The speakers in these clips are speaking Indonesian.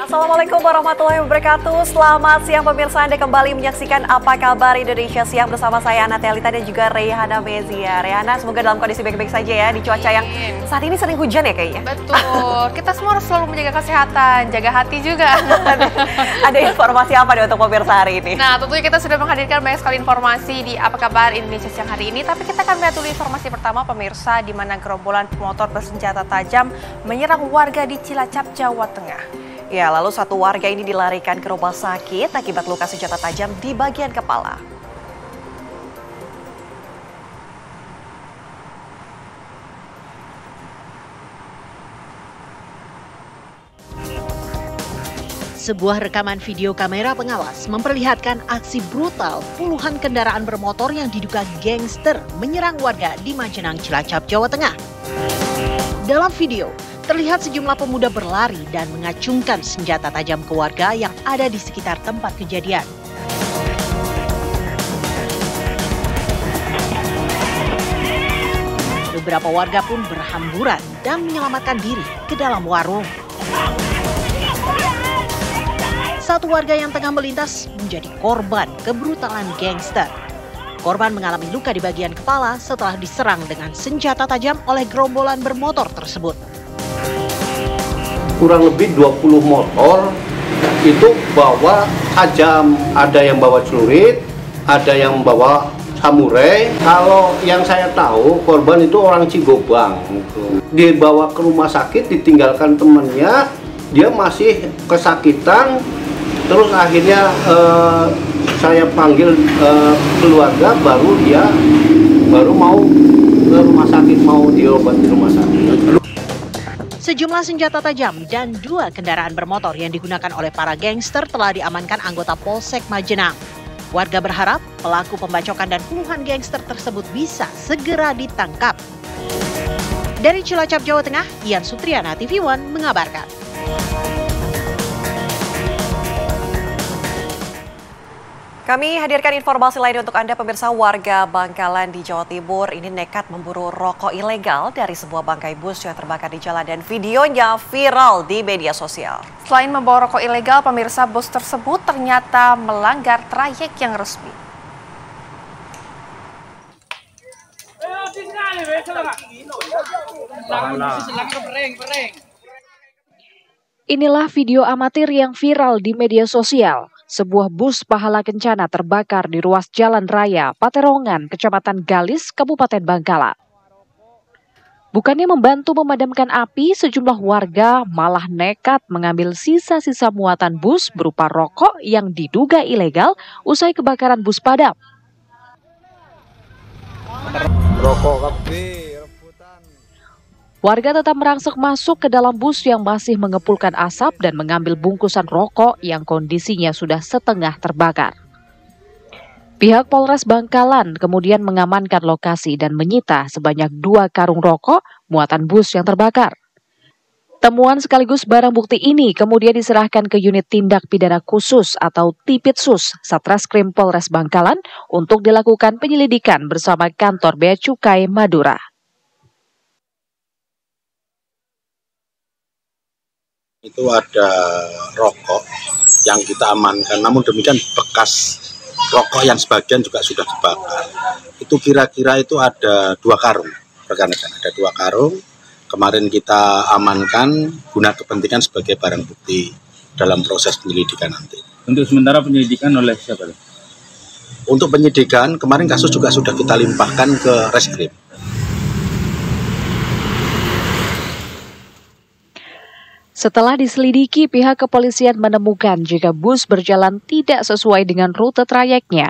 Assalamualaikum warahmatullahi wabarakatuh. Selamat siang pemirsa, Anda kembali menyaksikan Apa Kabar Indonesia Siang bersama saya Ana Telita dan juga Reyhana Mezia. Reyhana, semoga dalam kondisi baik-baik saja ya di cuaca yang saat ini sering hujan ya kayaknya. Betul, kita semua harus selalu menjaga kesehatan, jaga hati juga. Ada informasi apa nih untuk pemirsa hari ini? Nah, tentunya kita sudah menghadirkan banyak sekali informasi di Apa Kabar Indonesia Siang hari ini. Tapi kita akan melihat dulu informasi pertama pemirsa, di mana gerombolan pemotor bersenjata tajam menyerang warga di Cilacap, Jawa Tengah. Ya, lalu satu warga ini dilarikan ke rumah sakit akibat luka senjata tajam di bagian kepala. Sebuah rekaman video kamera pengawas memperlihatkan aksi brutal puluhan kendaraan bermotor yang diduga gangster menyerang warga di Majenang, Cilacap, Jawa Tengah. Dalam video, terlihat sejumlah pemuda berlari dan mengacungkan senjata tajam ke warga yang ada di sekitar tempat kejadian. Beberapa warga pun berhamburan dan menyelamatkan diri ke dalam warung. Satu warga yang tengah melintas menjadi korban kebrutalan gangster. Korban mengalami luka di bagian kepala setelah diserang dengan senjata tajam oleh gerombolan bermotor tersebut. Kurang lebih 20 motor itu bawa tajam, ada yang bawa celurit, ada yang bawa samurai. Kalau yang saya tahu korban itu orang Cigobang, dibawa ke rumah sakit, ditinggalkan temannya, dia masih kesakitan, terus akhirnya saya panggil keluarga, baru mau ke rumah sakit, mau diobati di rumah sakit. Sejumlah senjata tajam dan 2 kendaraan bermotor yang digunakan oleh para gangster telah diamankan anggota Polsek Majenang. Warga berharap pelaku pembacokan dan puluhan gangster tersebut bisa segera ditangkap. Dari Cilacap, Jawa Tengah, Ian Sutriana, TV One mengabarkan. Kami hadirkan informasi lain untuk Anda pemirsa. Warga Bangkalan di Jawa Timur ini nekat memburu rokok ilegal dari sebuah bangkai bus yang terbakar di jalan dan videonya viral di media sosial. Selain membawa rokok ilegal, pemirsa, bus tersebut ternyata melanggar trayek yang resmi. Inilah video amatir yang viral di media sosial. Sebuah bus pahala kencana terbakar di ruas jalan raya Paterongan, Kecamatan Galis, Kabupaten Bangkalan. Bukannya membantu memadamkan api, sejumlah warga malah nekat mengambil sisa-sisa muatan bus berupa rokok yang diduga ilegal usai kebakaran bus padam. Warga tetap merangsek masuk ke dalam bus yang masih mengepulkan asap dan mengambil bungkusan rokok yang kondisinya sudah setengah terbakar. Pihak Polres Bangkalan kemudian mengamankan lokasi dan menyita sebanyak 2 karung rokok muatan bus yang terbakar. Temuan sekaligus barang bukti ini kemudian diserahkan ke Unit Tindak Pidana Khusus atau Tipitsus Satreskrim Polres Bangkalan untuk dilakukan penyelidikan bersama kantor Bea Cukai Madura. Itu ada rokok yang kita amankan, namun demikian bekas rokok yang sebagian juga sudah dibakar. Itu kira-kira itu ada 2 karung, rekan-rekan, ada 2 karung. Kemarin kita amankan guna kepentingan sebagai barang bukti dalam proses penyelidikan nanti. Untuk sementara penyelidikan oleh siapa? Untuk penyidikan, kemarin kasus juga sudah kita limpahkan ke Reskrim. Setelah diselidiki, pihak kepolisian menemukan jika bus berjalan tidak sesuai dengan rute trayeknya.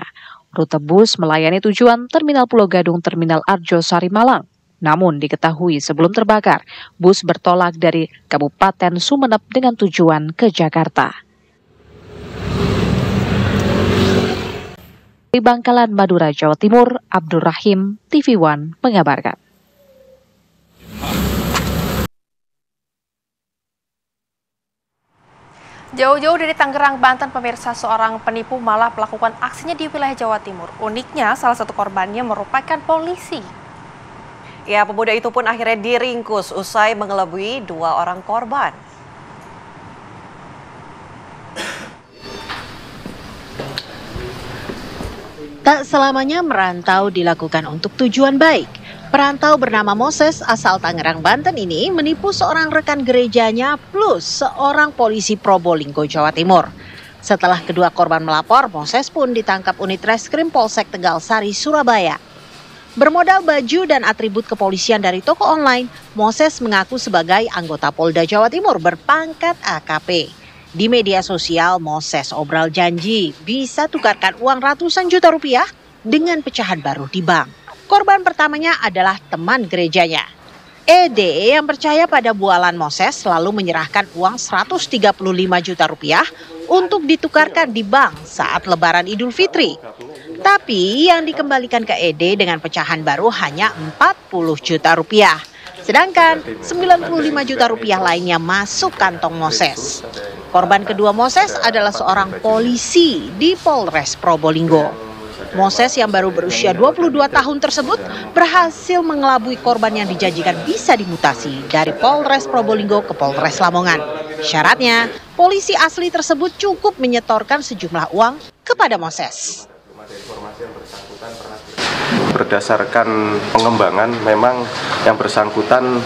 Rute bus melayani tujuan Terminal Pulau Gadung, Terminal Arjosari, Malang. Namun diketahui sebelum terbakar, bus bertolak dari Kabupaten Sumeneb dengan tujuan ke Jakarta. Di Bangkalan, Madura, Jawa Timur, Abdul Rahim, TV One mengabarkan. Jauh-jauh dari Tangerang, Banten, pemirsa, seorang penipu malah melakukan aksinya di wilayah Jawa Timur. Uniknya, salah satu korbannya merupakan polisi. Ya, pemuda itu pun akhirnya diringkus usai mengelabui 2 orang korban. Tak selamanya merantau dilakukan untuk tujuan baik. Perantau bernama Moses asal Tangerang, Banten ini menipu seorang rekan gerejanya plus seorang polisi Probolinggo, Jawa Timur. Setelah kedua korban melapor, Moses pun ditangkap unit reskrim Polsek Tegal Sari, Surabaya. Bermodal baju dan atribut kepolisian dari toko online, Moses mengaku sebagai anggota Polda Jawa Timur berpangkat AKP. Di media sosial, Moses obral janji bisa tukarkan uang ratusan juta rupiah dengan pecahan baru di bank. Korban pertamanya adalah teman gerejanya. Ede yang percaya pada bualan Moses selalu menyerahkan uang 135 juta rupiah untuk ditukarkan di bank saat Lebaran Idul Fitri. Tapi yang dikembalikan ke Ede dengan pecahan baru hanya 40 juta rupiah. Sedangkan 95 juta rupiah lainnya masuk kantong Moses. Korban kedua Moses adalah seorang polisi di Polres Probolinggo. Moses yang baru berusia 22 tahun tersebut berhasil mengelabui korban yang dijanjikan bisa dimutasi dari Polres Probolinggo ke Polres Lamongan. Syaratnya, polisi asli tersebut cukup menyetorkan sejumlah uang kepada Moses. Berdasarkan pengembangan, memang yang bersangkutan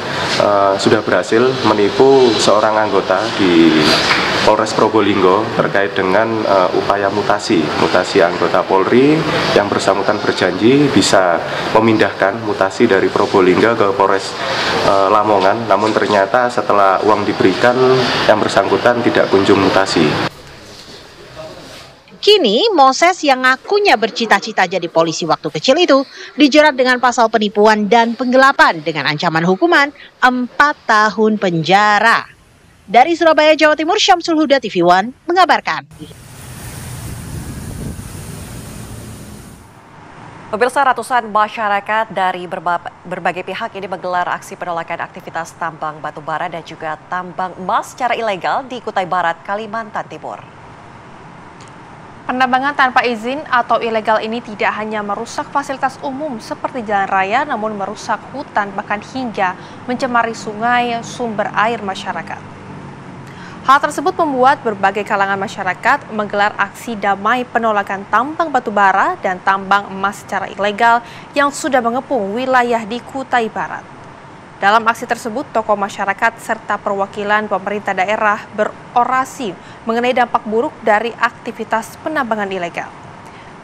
sudah berhasil menipu seorang anggota di Polres Probolinggo terkait dengan upaya mutasi anggota Polri. Yang bersangkutan berjanji bisa memindahkan mutasi dari Probolinggo ke Polres Lamongan, namun ternyata setelah uang diberikan yang bersangkutan tidak kunjung mutasi. Kini, Moses yang ngakunya bercita-cita jadi polisi waktu kecil itu dijerat dengan pasal penipuan dan penggelapan dengan ancaman hukuman 4 tahun penjara. Dari Surabaya, Jawa Timur, Syamsul Huda, TV One mengabarkan. Pemirsa, ratusan masyarakat dari berbagai pihak ini menggelar aksi penolakan aktivitas tambang batu bara dan juga tambang emas secara ilegal di Kutai Barat, Kalimantan Timur. Penambangan tanpa izin atau ilegal ini tidak hanya merusak fasilitas umum seperti jalan raya, namun merusak hutan bahkan hingga mencemari sungai sumber air masyarakat. Hal tersebut membuat berbagai kalangan masyarakat menggelar aksi damai penolakan tambang batu bara dan tambang emas secara ilegal yang sudah mengepung wilayah di Kutai Barat. Dalam aksi tersebut, tokoh masyarakat serta perwakilan pemerintah daerah berorasi mengenai dampak buruk dari aktivitas penambangan ilegal.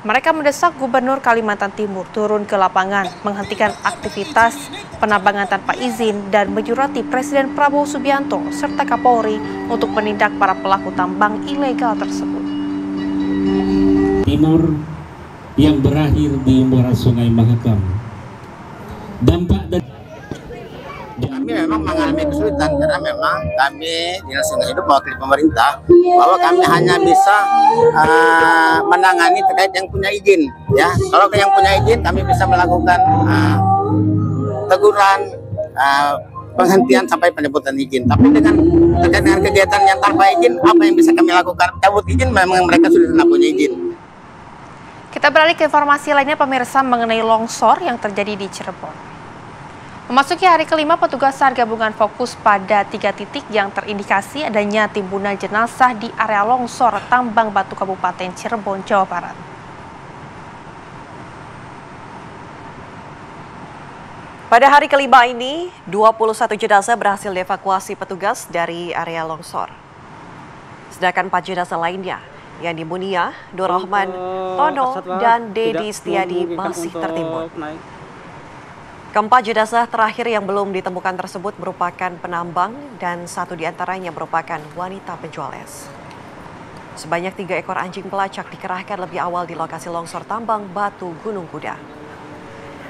Mereka mendesak Gubernur Kalimantan Timur turun ke lapangan, menghentikan aktivitas penambangan tanpa izin dan menyurati Presiden Prabowo Subianto serta Kapolri untuk menindak para pelaku tambang ilegal tersebut. Timur yang berakhir di muara Sungai Mahakam. Dampak dari kami memang mengalami kesulitan karena memang kami Dinas Lingkungan Hidup mewakili pemerintah bahwa kami hanya bisa menangani terkait yang punya izin, ya. Kalau yang punya izin kami bisa melakukan teguran, penghentian sampai penjemputan izin. Tapi terkait dengan kegiatan yang tanpa izin, apa yang bisa kami lakukan? Cabut izin memang mereka sudah tidak punya izin. Kita beralih ke informasi lainnya, pemirsa, mengenai longsor yang terjadi di Cirebon. Memasuki hari kelima, petugas SAR gabungan fokus pada 3 titik yang terindikasi adanya timbunan jenazah di area longsor tambang batu Kabupaten Cirebon, Jawa Barat. Pada hari kelima ini, 21 jenazah berhasil dievakuasi petugas dari area longsor. Sedangkan 4 jenazah lainnya, yakni Munia, Nur Rahman, Tono, dan Dedi Setiadi masih tertimbun. Keempat jenazah terakhir yang belum ditemukan tersebut merupakan penambang dan 1 diantaranya merupakan wanita penjual es. Sebanyak 3 ekor anjing pelacak dikerahkan lebih awal di lokasi longsor tambang batu Gunung Kuda.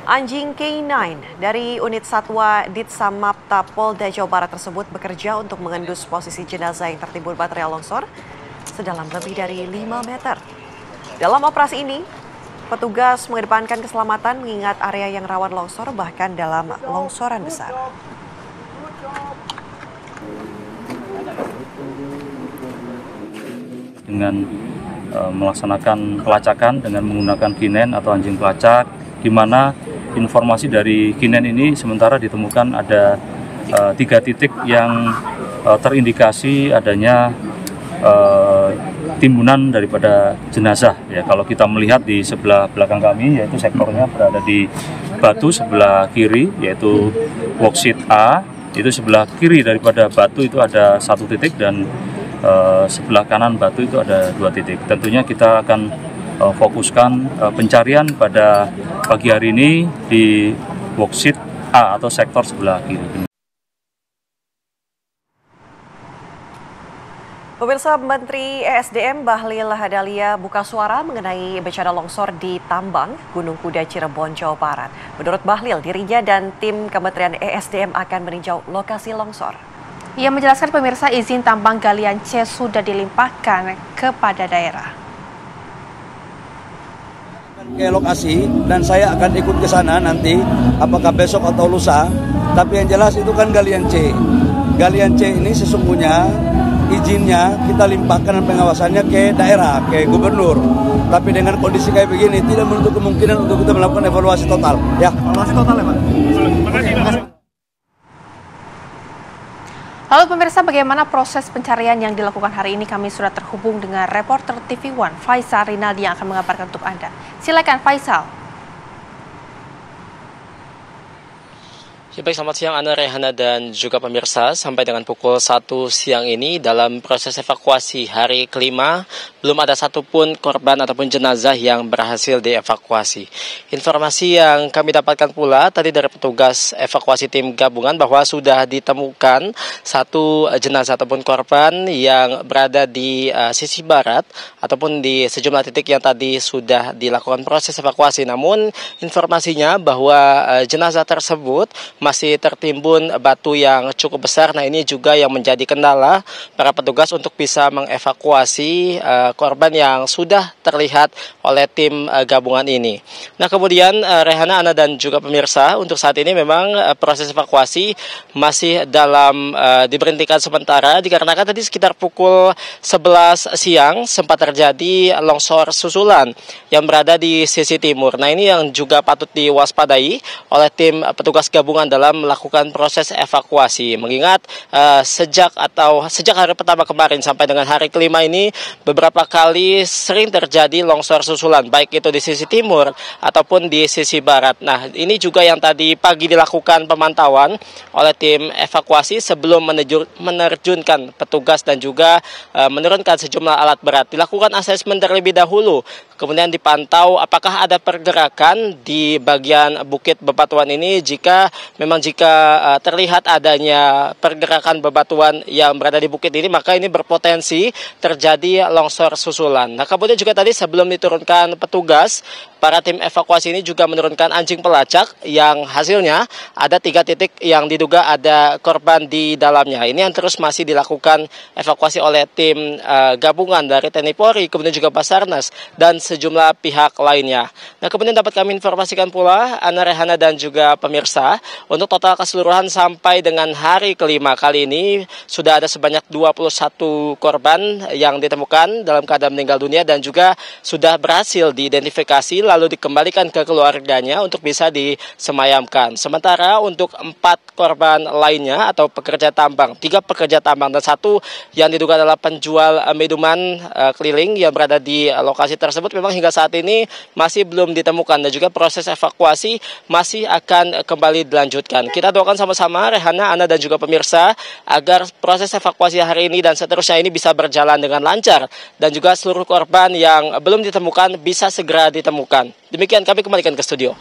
Anjing K9 dari unit Satwa Ditsamapta Polda Jawa Barat tersebut bekerja untuk mengendus posisi jenazah yang tertimbun material longsor sedalam lebih dari 5 meter. Dalam operasi ini, petugas mengedepankan keselamatan mengingat area yang rawan longsor bahkan dalam longsoran besar. Dengan melaksanakan pelacakan dengan menggunakan K9 atau anjing pelacak, di mana informasi dari K9 ini sementara ditemukan ada 3 titik yang terindikasi adanya timbunan daripada jenazah. Ya, kalau kita melihat di sebelah belakang kami, yaitu sektornya berada di batu sebelah kiri, yaitu worksheet A. Itu sebelah kiri daripada batu itu ada 1 titik dan sebelah kanan batu itu ada 2 titik. Tentunya kita akan fokuskan pencarian pada pagi hari ini di worksheet A atau sektor sebelah kiri. Pemirsa, Menteri ESDM Bahlil Lahadalia buka suara mengenai bencana longsor di Tambang, Gunung Kuda, Cirebon, Jawa Barat. Menurut Bahlil, dirinya dan tim Kementerian ESDM akan meninjau lokasi longsor. Ia menjelaskan pemirsa izin tambang galian C sudah dilimpahkan kepada daerah. Ke lokasi dan saya akan ikut ke sana nanti, apakah besok atau lusa. Tapi yang jelas itu kan galian C. Galian C ini sesungguhnya izinnya kita limpahkan dan pengawasannya ke daerah, ke gubernur. Tapi dengan kondisi kayak begini tidak menutup kemungkinan untuk kita melakukan evaluasi total. Ya, evaluasi total ya, Pak. Terima kasih. Lalu pemirsa, bagaimana proses pencarian yang dilakukan hari ini? Kami sudah terhubung dengan reporter TV One Faisal Rinaldi yang akan mengabarkan untuk Anda. Silakan Faisal. Ya, baik, selamat siang Ana, Rehana, dan juga pemirsa. Sampai dengan pukul 1 siang ini dalam proses evakuasi hari kelima, belum ada satupun korban ataupun jenazah yang berhasil dievakuasi. Informasi yang kami dapatkan pula tadi dari petugas evakuasi tim gabungan bahwa sudah ditemukan 1 jenazah ataupun korban yang berada di sisi barat ataupun di sejumlah titik yang tadi sudah dilakukan proses evakuasi. Namun informasinya bahwa jenazah tersebut masih tertimbun batu yang cukup besar. Nah, ini juga yang menjadi kendala para petugas untuk bisa mengevakuasi korban yang sudah terlihat oleh tim gabungan ini. Nah, kemudian Rehana, Ana, dan juga pemirsa, untuk saat ini memang proses evakuasi masih dalam diberhentikan sementara dikarenakan tadi sekitar pukul 11 siang sempat terjadi longsor susulan yang berada di sisi timur. Nah, ini yang juga patut diwaspadai oleh tim petugas gabungan dalam melakukan proses evakuasi. Mengingat sejak hari pertama kemarin sampai dengan hari kelima ini beberapa kali sering terjadi longsor susulan, baik itu di sisi timur ataupun di sisi barat. Nah, ini juga yang tadi pagi dilakukan pemantauan oleh tim evakuasi sebelum menerjunkan petugas dan juga menurunkan sejumlah alat berat. Dilakukan asesmen terlebih dahulu, kemudian dipantau apakah ada pergerakan di bagian bukit bebatuan ini. Jika terlihat adanya pergerakan bebatuan yang berada di bukit ini, maka ini berpotensi terjadi longsor susulan. Nah, kemudian juga tadi sebelum diturunkan petugas, para tim evakuasi ini juga menurunkan anjing pelacak yang hasilnya ada 3 titik yang diduga ada korban di dalamnya. Ini yang terus masih dilakukan evakuasi oleh tim gabungan dari TNI Polri, kemudian juga Basarnas dan sejumlah pihak lainnya. Nah, kemudian dapat kami informasikan pula, Ana, Rehana, dan juga pemirsa, untuk total keseluruhan sampai dengan hari kelima kali ini sudah ada sebanyak 21 korban yang ditemukan dalam keadaan meninggal dunia dan juga sudah berhasil diidentifikasi lalu dikembalikan ke keluarganya untuk bisa disemayamkan. Sementara untuk 4 korban lainnya atau pekerja tambang, 3 pekerja tambang dan 1 yang diduga adalah penjual minuman keliling yang berada di lokasi tersebut memang hingga saat ini masih belum ditemukan dan juga proses evakuasi masih akan kembali dilanjutkan. Kita doakan sama-sama Rehana, Ana, dan juga pemirsa agar proses evakuasi hari ini dan seterusnya ini bisa berjalan dengan lancar dan juga seluruh korban yang belum ditemukan bisa segera ditemukan. Demikian, kami kembalikan ke studio.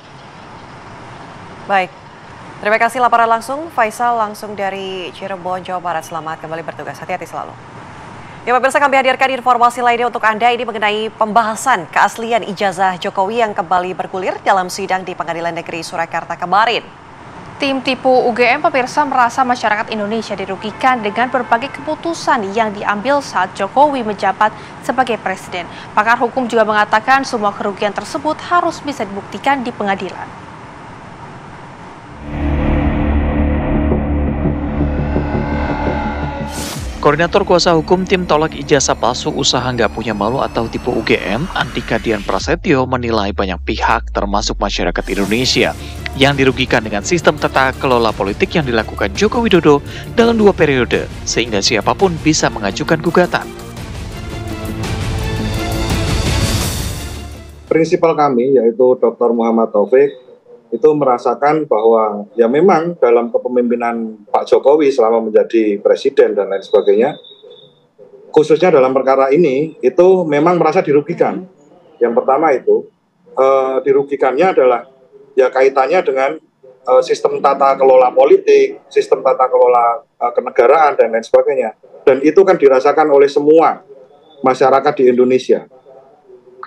Baik, terima kasih laporan langsung Faisal langsung dari Cirebon, Jawa Barat. Selamat kembali bertugas, hati-hati selalu. Ya pemirsa, kami hadirkan informasi lainnya untuk Anda ini mengenai pembahasan keaslian ijazah Jokowi yang kembali bergulir dalam sidang di Pengadilan Negeri Surakarta kemarin. Tim tipu UGM pemirsa merasa masyarakat Indonesia dirugikan dengan berbagai keputusan yang diambil saat Jokowi menjabat sebagai presiden. Pakar hukum juga mengatakan semua kerugian tersebut harus bisa dibuktikan di pengadilan. Koordinator Kuasa Hukum Tim Tolak Ijazah Palsu Usaha Nggak Punya Malu atau Tipu UGM, Andika Dian Prasetyo, menilai banyak pihak termasuk masyarakat Indonesia yang dirugikan dengan sistem tata kelola politik yang dilakukan Joko Widodo dalam 2 periode, sehingga siapapun bisa mengajukan gugatan. prinsipal kami yaitu Dr. Muhammad Taufik itu merasakan bahwa ya memang dalam kepemimpinan Pak Jokowi selama menjadi presiden dan lain sebagainya, khususnya dalam perkara ini itu memang merasa dirugikan. Yang pertama itu dirugikannya adalah ya kaitannya dengan sistem tata kelola politik, sistem tata kelola kenegaraan dan lain sebagainya. Dan itu kan dirasakan oleh semua masyarakat di Indonesia.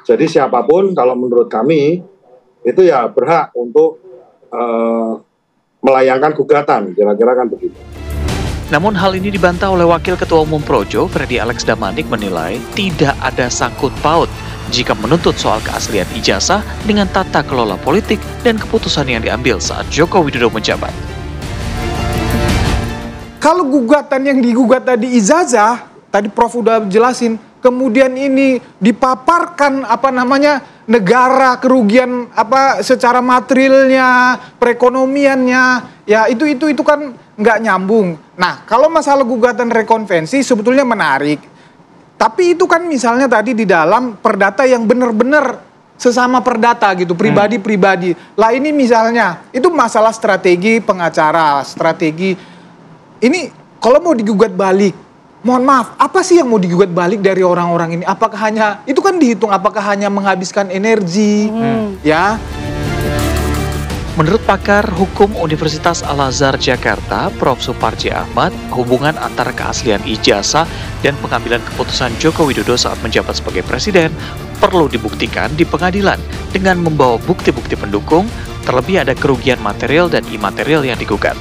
Jadi siapapun kalau menurut kami itu ya berhak untuk melayangkan gugatan, kira-kira kan begitu. Namun hal ini dibantah oleh Wakil Ketua Umum Projo, Freddy Alex Damanik menilai tidak ada sangkut paut jika menuntut soal keaslian ijazah dengan tata kelola politik dan keputusan yang diambil saat Joko Widodo menjabat. Kalau gugatan yang digugat tadi ijazah, tadi Prof udah jelasin, kemudian ini dipaparkan negara kerugian secara materialnya, perekonomiannya, ya itu kan nggak nyambung. Nah, kalau masalah gugatan rekonvensi sebetulnya menarik. Tapi itu kan misalnya tadi di dalam perdata yang benar-benar sesama perdata gitu, pribadi-pribadi. Lah ini misalnya, itu masalah strategi pengacara, strategi. Ini kalau mau digugat balik, mohon maaf, apa sih yang mau digugat balik dari orang-orang ini? Apakah hanya, itu kan dihitung, apakah hanya menghabiskan energi, ya? Menurut pakar hukum Universitas Al-Azhar Jakarta, Prof. Suparji Ahmad, hubungan antara keaslian ijazah dan pengambilan keputusan Joko Widodo saat menjabat sebagai presiden perlu dibuktikan di pengadilan dengan membawa bukti-bukti pendukung, terlebih ada kerugian material dan imaterial yang digugat.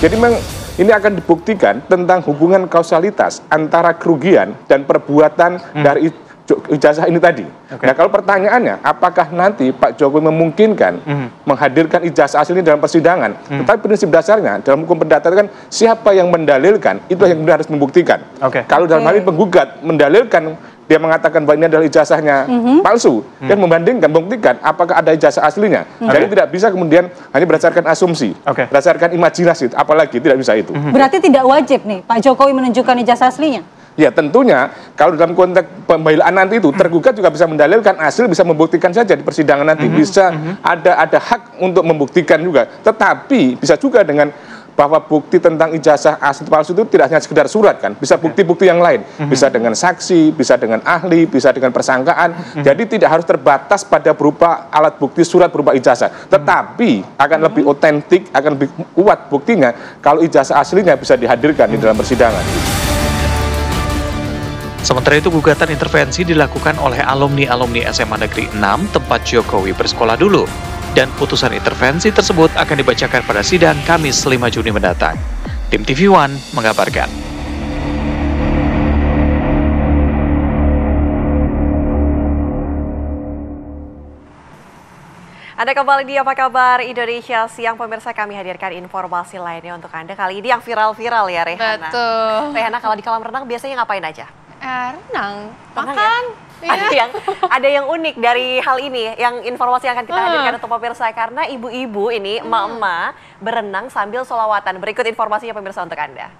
Jadi memang ini akan dibuktikan tentang hubungan kausalitas antara kerugian dan perbuatan dari ijazah ini tadi. Nah, kalau pertanyaannya, apakah nanti Pak Jokowi memungkinkan menghadirkan ijazah asli dalam persidangan? Tetapi prinsip dasarnya dalam hukum perdata kan siapa yang mendalilkan itu yang benar harus membuktikan. Kalau dalam hal ini penggugat mendalilkan, dia mengatakan bahwa ini adalah ijazahnya palsu dan membuktikan apakah ada ijazah aslinya. Jadi tidak bisa kemudian hanya berdasarkan asumsi, berdasarkan imajinasi, apalagi tidak bisa itu. Berarti tidak wajib nih Pak Jokowi menunjukkan ijazah aslinya? Ya tentunya kalau dalam konteks pembelaan nanti itu tergugat juga bisa mendalilkan hasil, bisa membuktikan saja di persidangan nanti, bisa ada hak untuk membuktikan juga. Tetapi bisa juga dengan bahwa bukti tentang ijazah asli palsu itu tidak hanya sekedar surat kan, bisa bukti-bukti yang lain, bisa dengan saksi, bisa dengan ahli, bisa dengan persangkaan. Jadi tidak harus terbatas pada berupa alat bukti surat berupa ijazah, tetapi akan lebih otentik, akan lebih kuat buktinya kalau ijazah aslinya bisa dihadirkan di dalam persidangan. Sementara itu gugatan intervensi dilakukan oleh alumni-alumni SMA Negeri 6 tempat Jokowi bersekolah dulu. Dan putusan intervensi tersebut akan dibacakan pada sidang Kamis 5 Juni mendatang. Tim TV One mengabarkan. Anda kembali di Apa Kabar Indonesia Siang, pemirsa, kami hadirkan informasi lainnya untuk Anda. Kali ini yang viral-viral ya, Rehana. Betul. Rehana, kalau di kolam renang biasanya ngapain aja? Renang, makan. Ya? Ada yang unik dari hal ini, yang informasi yang akan kita hadirkan untuk pemirsa, karena ibu-ibu ini, emak-emak berenang sambil sholawatan. Berikut informasinya pemirsa untuk Anda.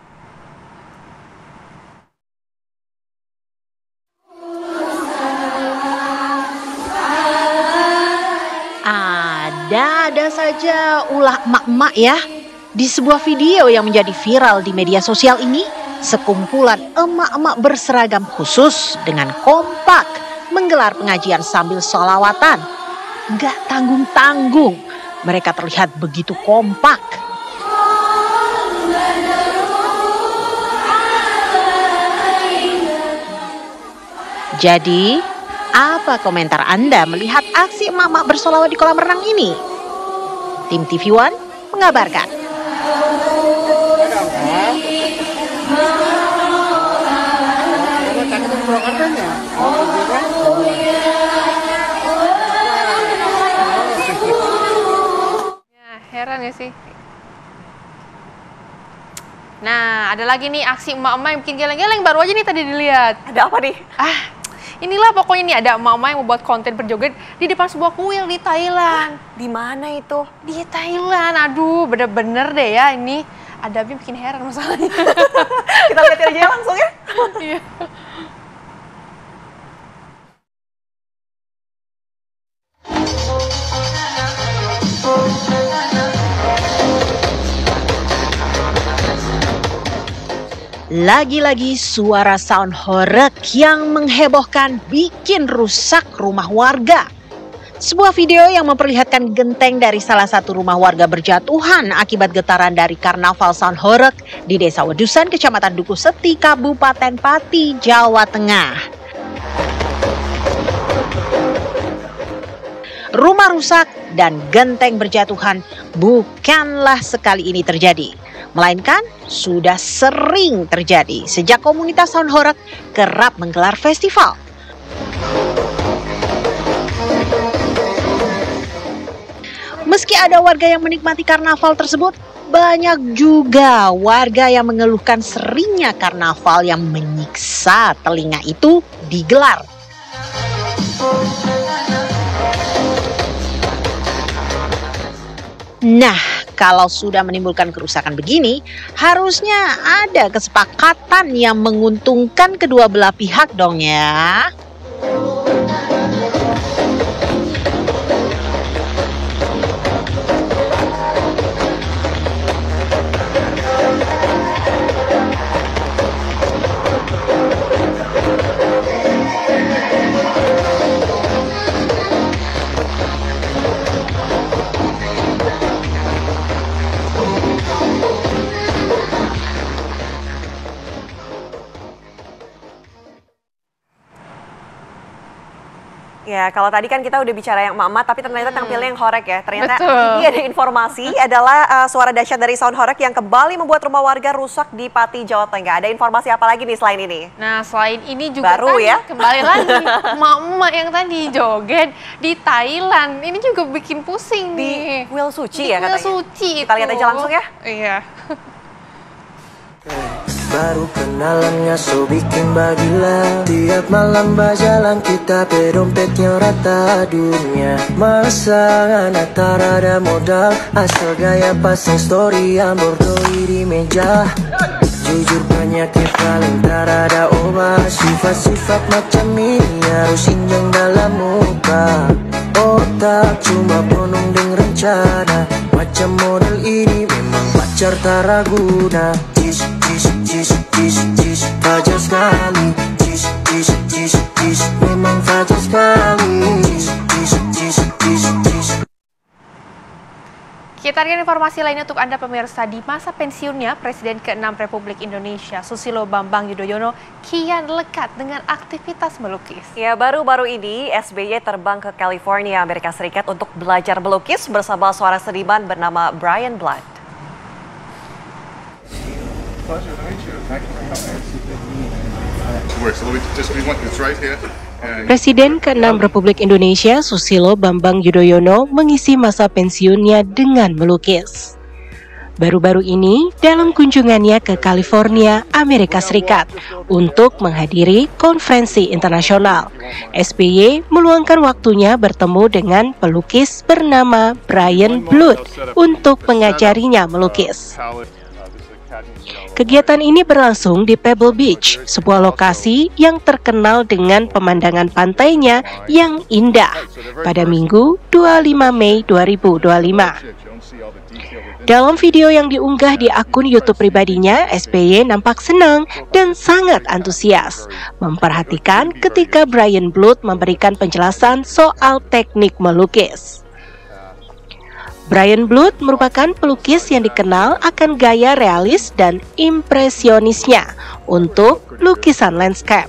Ada saja ulah emak-emak ya. Di sebuah video yang menjadi viral di media sosial ini, sekumpulan emak-emak berseragam khusus dengan kompak menggelar pengajian sambil sholawatan. Gak tanggung-tanggung, mereka terlihat begitu kompak. Jadi, apa komentar Anda melihat aksi emak-emak bersolawat di kolam renang ini? Tim TV One mengabarkan. Heran ya sih. Nah, ada lagi nih aksi emak-emak yang bikin geleng-geleng, baru aja nih tadi dilihat. Ada apa nih? Inilah pokoknya nih, ada emak-emak yang membuat konten berjoget di depan sebuah kuil di Thailand. Di mana itu? Di Thailand. Aduh, bener-bener deh ya ini. Adabnya bikin heran masalahnya. Kita lihat aja langsung ya. Lagi-lagi suara sound horeg yang menghebohkan bikin rusak rumah warga. Sebuah video yang memperlihatkan genteng dari salah satu rumah warga berjatuhan akibat getaran dari karnaval sound horeg di Desa Wedusan, Kecamatan Duku Seti, Kabupaten Pati, Jawa Tengah. Rumah rusak dan genteng berjatuhan bukanlah sekali ini terjadi, melainkan sudah sering terjadi sejak komunitas sound horeg kerap menggelar festival. Meski ada warga yang menikmati karnaval tersebut, banyak juga warga yang mengeluhkan seringnya karnaval yang menyiksa telinga itu digelar. Nah, kalau sudah menimbulkan kerusakan begini, harusnya ada kesepakatan yang menguntungkan kedua belah pihak dong ya. Ya, kalau tadi kan kita udah bicara yang emak-emak, tapi ternyata tampilnya yang horeg ya. Ternyata Betul. ini ada informasi adalah suara dahsyat dari sound horeg yang kembali membuat rumah warga rusak di Pati, Jawa Tengah. Ada informasi apa lagi nih selain ini? Nah, selain ini juga baru tadi, ya kembali lagi emak-emak yang tadi joget di Thailand. Ini juga bikin pusing nih. Di Kuil Suci di ya Kuil katanya. Suci Kita lihat aja langsung ya. Iya. Baru kenalannya so bikin bagilah. Tiap malam berjalan kita pedompetnya rata dunia. Masa tak ada modal, asal gaya pasang story yang bordoi di meja. Jujur banyak yang paling tak ada obat. Sifat-sifat macam ini harus injang dalam muka. Otak cuma penuh dengan rencana. Macam model ini memang pacar tak raguna. Fajar sekali, memang fajar sekali. Kita lihat informasi lainnya untuk Anda pemirsa. Di masa pensiunnya, Presiden ke-6 Republik Indonesia, Susilo Bambang Yudhoyono, kian lekat dengan aktivitas melukis. Ya, baru-baru ini SBY terbang ke California, Amerika Serikat untuk belajar melukis bersama seorang seniman bernama Brian Blood. Presiden ke-6 Republik Indonesia Susilo Bambang Yudhoyono mengisi masa pensiunnya dengan melukis. Baru-baru ini dalam kunjungannya ke California, Amerika Serikat untuk menghadiri konferensi internasional, SBY meluangkan waktunya bertemu dengan pelukis bernama Brian Blood untuk mengajarinya melukis. Kegiatan ini berlangsung di Pebble Beach, sebuah lokasi yang terkenal dengan pemandangan pantainya yang indah pada Minggu 25 Mei 2025. Dalam video yang diunggah di akun YouTube pribadinya, SBY nampak senang dan sangat antusias memperhatikan ketika Brian Blood memberikan penjelasan soal teknik melukis. Brian Blood merupakan pelukis yang dikenal akan gaya realis dan impresionisnya untuk lukisan landscape.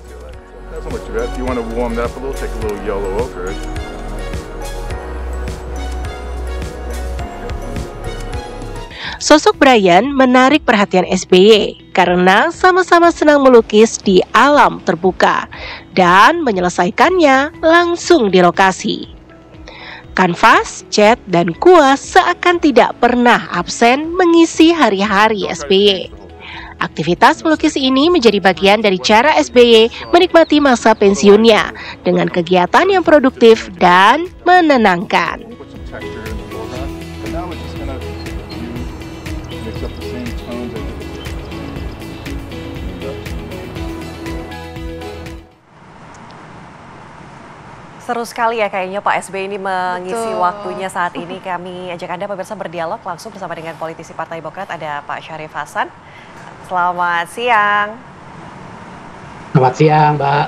Sosok Brian menarik perhatian SBY karena sama-sama senang melukis di alam terbuka dan menyelesaikannya langsung di lokasi. Kanvas, cat, dan kuas seakan tidak pernah absen mengisi hari-hari SBY. Aktivitas melukis ini menjadi bagian dari cara SBY menikmati masa pensiunnya dengan kegiatan yang produktif dan menenangkan. Seru sekali ya kayaknya Pak SBY ini mengisi waktunya saat ini. Kami ajak Anda pemirsa berdialog langsung bersama dengan politisi Partai Demokrat, ada Pak Syarif Hasan. selamat siang. Selamat siang, Mbak.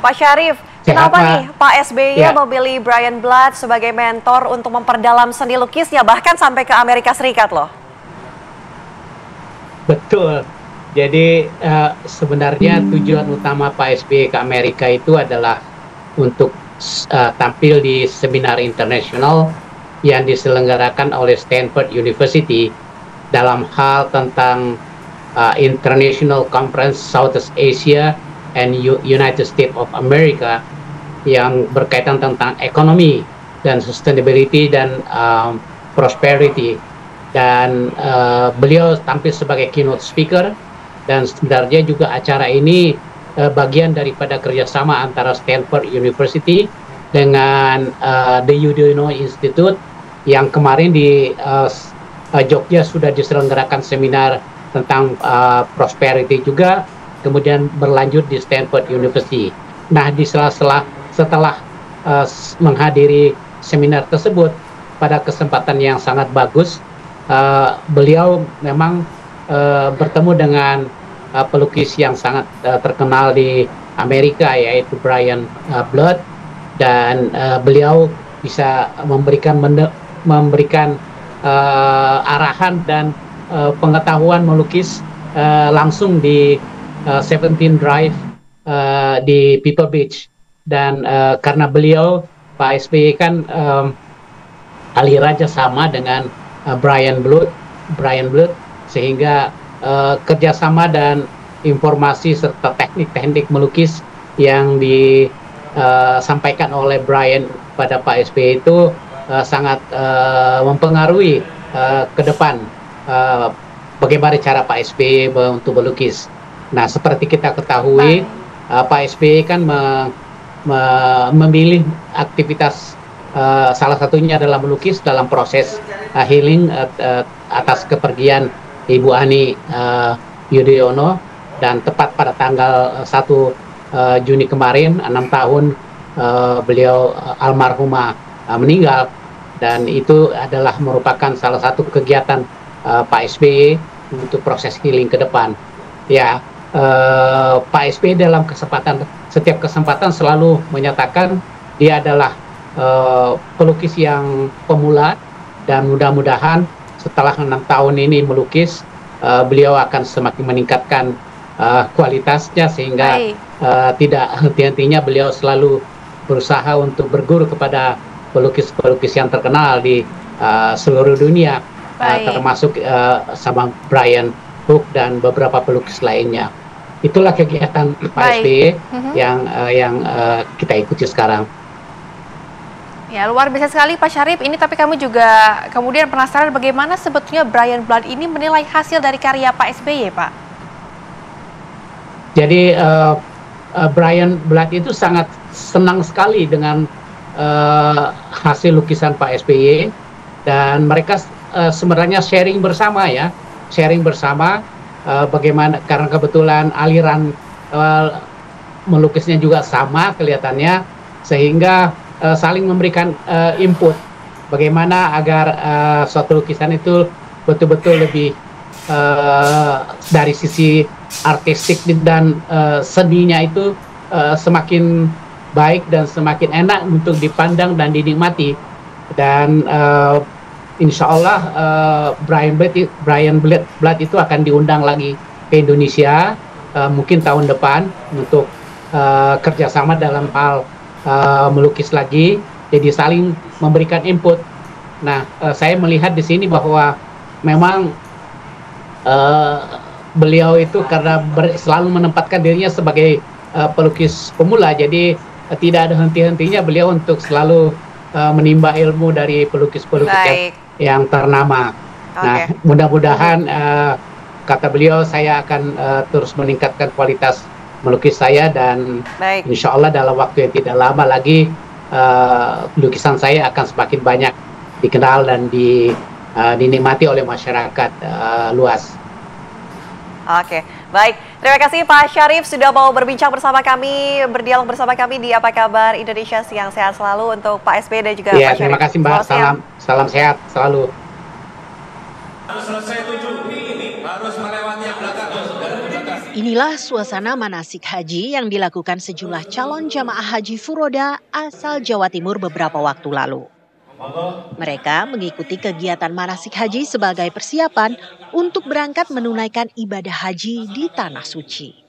Pak Syarif, kenapa nih Pak SBY memilih Brian Blatt sebagai mentor untuk memperdalam seni lukisnya, bahkan sampai ke Amerika Serikat loh? Betul. Jadi sebenarnya tujuan utama Pak SBY ke Amerika itu adalah untuk tampil di seminar internasional yang diselenggarakan oleh Stanford University dalam hal tentang International Conference Southeast Asia and United States of America yang berkaitan tentang ekonomi dan sustainability dan prosperity. Dan beliau tampil sebagai keynote speaker, dan sebenarnya juga acara ini bagian daripada kerjasama antara Stanford University dengan The Yudhoyono Institute yang kemarin di Jogja sudah diselenggarakan seminar tentang prosperity juga, kemudian berlanjut di Stanford University. Nah, di setelah menghadiri seminar tersebut pada kesempatan yang sangat bagus, beliau memang bertemu dengan pelukis yang sangat terkenal di Amerika, yaitu Brian Blatt, dan beliau bisa memberikan arahan dan pengetahuan melukis langsung di 17 Drive di People Beach. Dan karena beliau, Pak SBY kan ahli raja sama dengan Brian Blatt, sehingga kerjasama dan informasi serta teknik-teknik melukis yang disampaikan oleh Brian pada Pak SBY itu sangat mempengaruhi ke depan bagaimana cara Pak SBY untuk melukis. Nah, seperti kita ketahui, Pak SBY kan memilih aktivitas salah satunya adalah melukis dalam proses healing atas kepergian Ibu Ani Yudhoyono, dan tepat pada tanggal 1 Juni kemarin, 6 tahun beliau almarhumah meninggal, dan itu adalah merupakan salah satu kegiatan Pak SBY untuk proses healing ke depan. Ya, Pak SBY dalam setiap kesempatan selalu menyatakan dia adalah pelukis yang pemula, dan mudah-mudahan setelah 6 tahun ini melukis, beliau akan semakin meningkatkan kualitasnya, sehingga tidak henti-hentinya beliau selalu berusaha untuk berguru kepada pelukis-pelukis yang terkenal di seluruh dunia, termasuk sama Brian Hook dan beberapa pelukis lainnya. Itulah kegiatan Pak SBY yang kita ikuti sekarang. Ya, luar biasa sekali Pak Syarif. Ini tapi kami juga kemudian penasaran bagaimana sebetulnya Brian Blatt ini menilai hasil dari karya Pak SBY, Pak. Jadi Brian Blatt itu sangat senang sekali dengan hasil lukisan Pak SBY, dan mereka sebenarnya sharing bersama bagaimana, karena kebetulan aliran melukisnya juga sama kelihatannya, sehingga saling memberikan input bagaimana agar suatu lukisan itu betul-betul lebih dari sisi artistik dan seninya itu semakin baik dan semakin enak untuk dipandang dan dinikmati. Dan insya Allah Brian Blatt itu akan diundang lagi ke Indonesia mungkin tahun depan untuk kerjasama dalam hal melukis lagi, jadi saling memberikan input. Nah, saya melihat di sini bahwa memang beliau itu karena selalu menempatkan dirinya sebagai pelukis pemula, jadi tidak ada henti-hentinya beliau untuk selalu menimba ilmu dari pelukis-pelukis yang ternama. Nah, mudah-mudahan kata beliau, saya akan terus meningkatkan kualitas melukis saya, dan insya Allah dalam waktu yang tidak lama lagi lukisan saya akan semakin banyak dikenal dan dinikmati oleh masyarakat luas. Oke, baik. Terima kasih Pak Syarif sudah mau berbincang bersama kami, berdialog bersama kami di Apa Kabar Indonesia Siang. Sehat selalu untuk Pak SBY dan juga Pak Syarif. Terima kasih Mbak, salam sehat selalu. Inilah suasana manasik haji yang dilakukan sejumlah calon jamaah haji furoda asal Jawa Timur beberapa waktu lalu. Mereka mengikuti kegiatan manasik haji sebagai persiapan untuk berangkat menunaikan ibadah haji di Tanah Suci.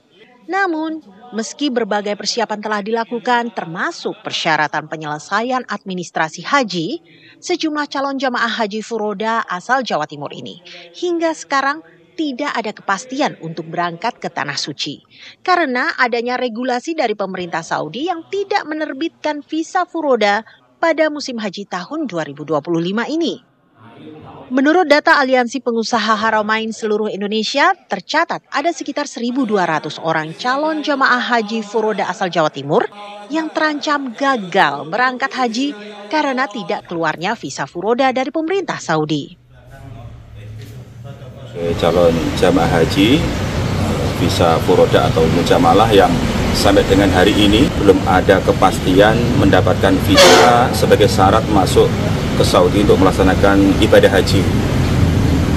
Namun, meski berbagai persiapan telah dilakukan termasuk persyaratan penyelesaian administrasi haji, sejumlah calon jamaah haji furoda asal Jawa Timur ini hingga sekarang tidak ada kepastian untuk berangkat ke Tanah Suci karena adanya regulasi dari pemerintah Saudi yang tidak menerbitkan visa furoda pada musim haji tahun 2025 ini. Menurut data Aliansi Pengusaha Haramain seluruh Indonesia, tercatat ada sekitar 1.200 orang calon jamaah haji furoda asal Jawa Timur yang terancam gagal berangkat haji karena tidak keluarnya visa furoda dari pemerintah Saudi. Calon jamaah haji visa furoda atau mujamalah yang sampai dengan hari ini belum ada kepastian mendapatkan visa sebagai syarat masuk ke Saudi untuk melaksanakan ibadah haji.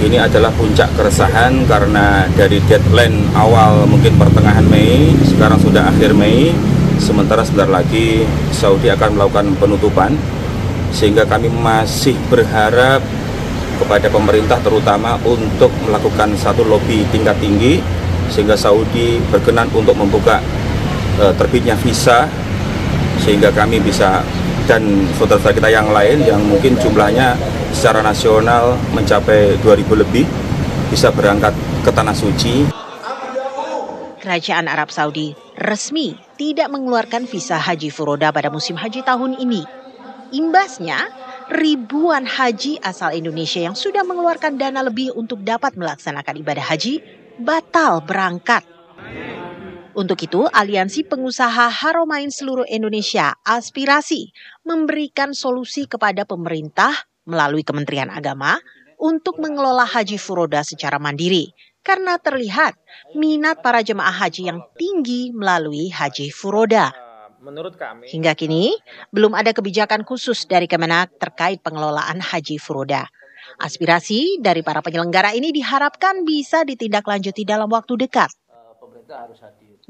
Ini adalah puncak keresahan karena dari deadline awal mungkin pertengahan Mei, sekarang sudah akhir Mei, sementara sebentar lagi Saudi akan melakukan penutupan, sehingga kami masih berharap kepada pemerintah terutama untuk melakukan satu lobby tingkat tinggi sehingga Saudi berkenan untuk membuka terbitnya visa sehingga kami bisa dan saudara-saudara kita yang lain yang mungkin jumlahnya secara nasional mencapai 2.000 lebih bisa berangkat ke Tanah Suci. Kerajaan Arab Saudi resmi tidak mengeluarkan visa haji furoda pada musim haji tahun ini. Imbasnya, ribuan haji asal Indonesia yang sudah mengeluarkan dana lebih untuk dapat melaksanakan ibadah haji batal berangkat. Untuk itu, Aliansi Pengusaha Haramain seluruh Indonesia Aspirasi memberikan solusi kepada pemerintah melalui Kementerian Agama untuk mengelola haji furoda secara mandiri karena terlihat minat para jemaah haji yang tinggi melalui haji furoda. Menurut kami, hingga kini belum ada kebijakan khusus dari Kemenak terkait pengelolaan haji furoda. Aspirasi dari para penyelenggara ini diharapkan bisa ditindaklanjuti dalam waktu dekat.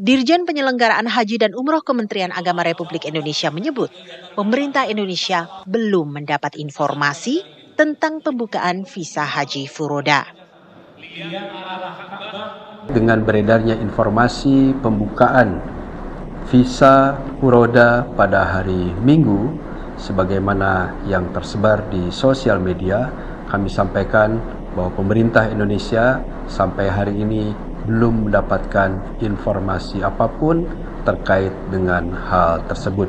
Dirjen Penyelenggaraan Haji dan Umroh Kementerian Agama Republik Indonesia menyebut, pemerintah Indonesia belum mendapat informasi tentang pembukaan visa haji furoda. Dengan beredarnya informasi pembukaan visa furoda pada hari Minggu, sebagaimana yang tersebar di sosial media, kami sampaikan bahwa pemerintah Indonesia sampai hari ini belum mendapatkan informasi apapun terkait dengan hal tersebut.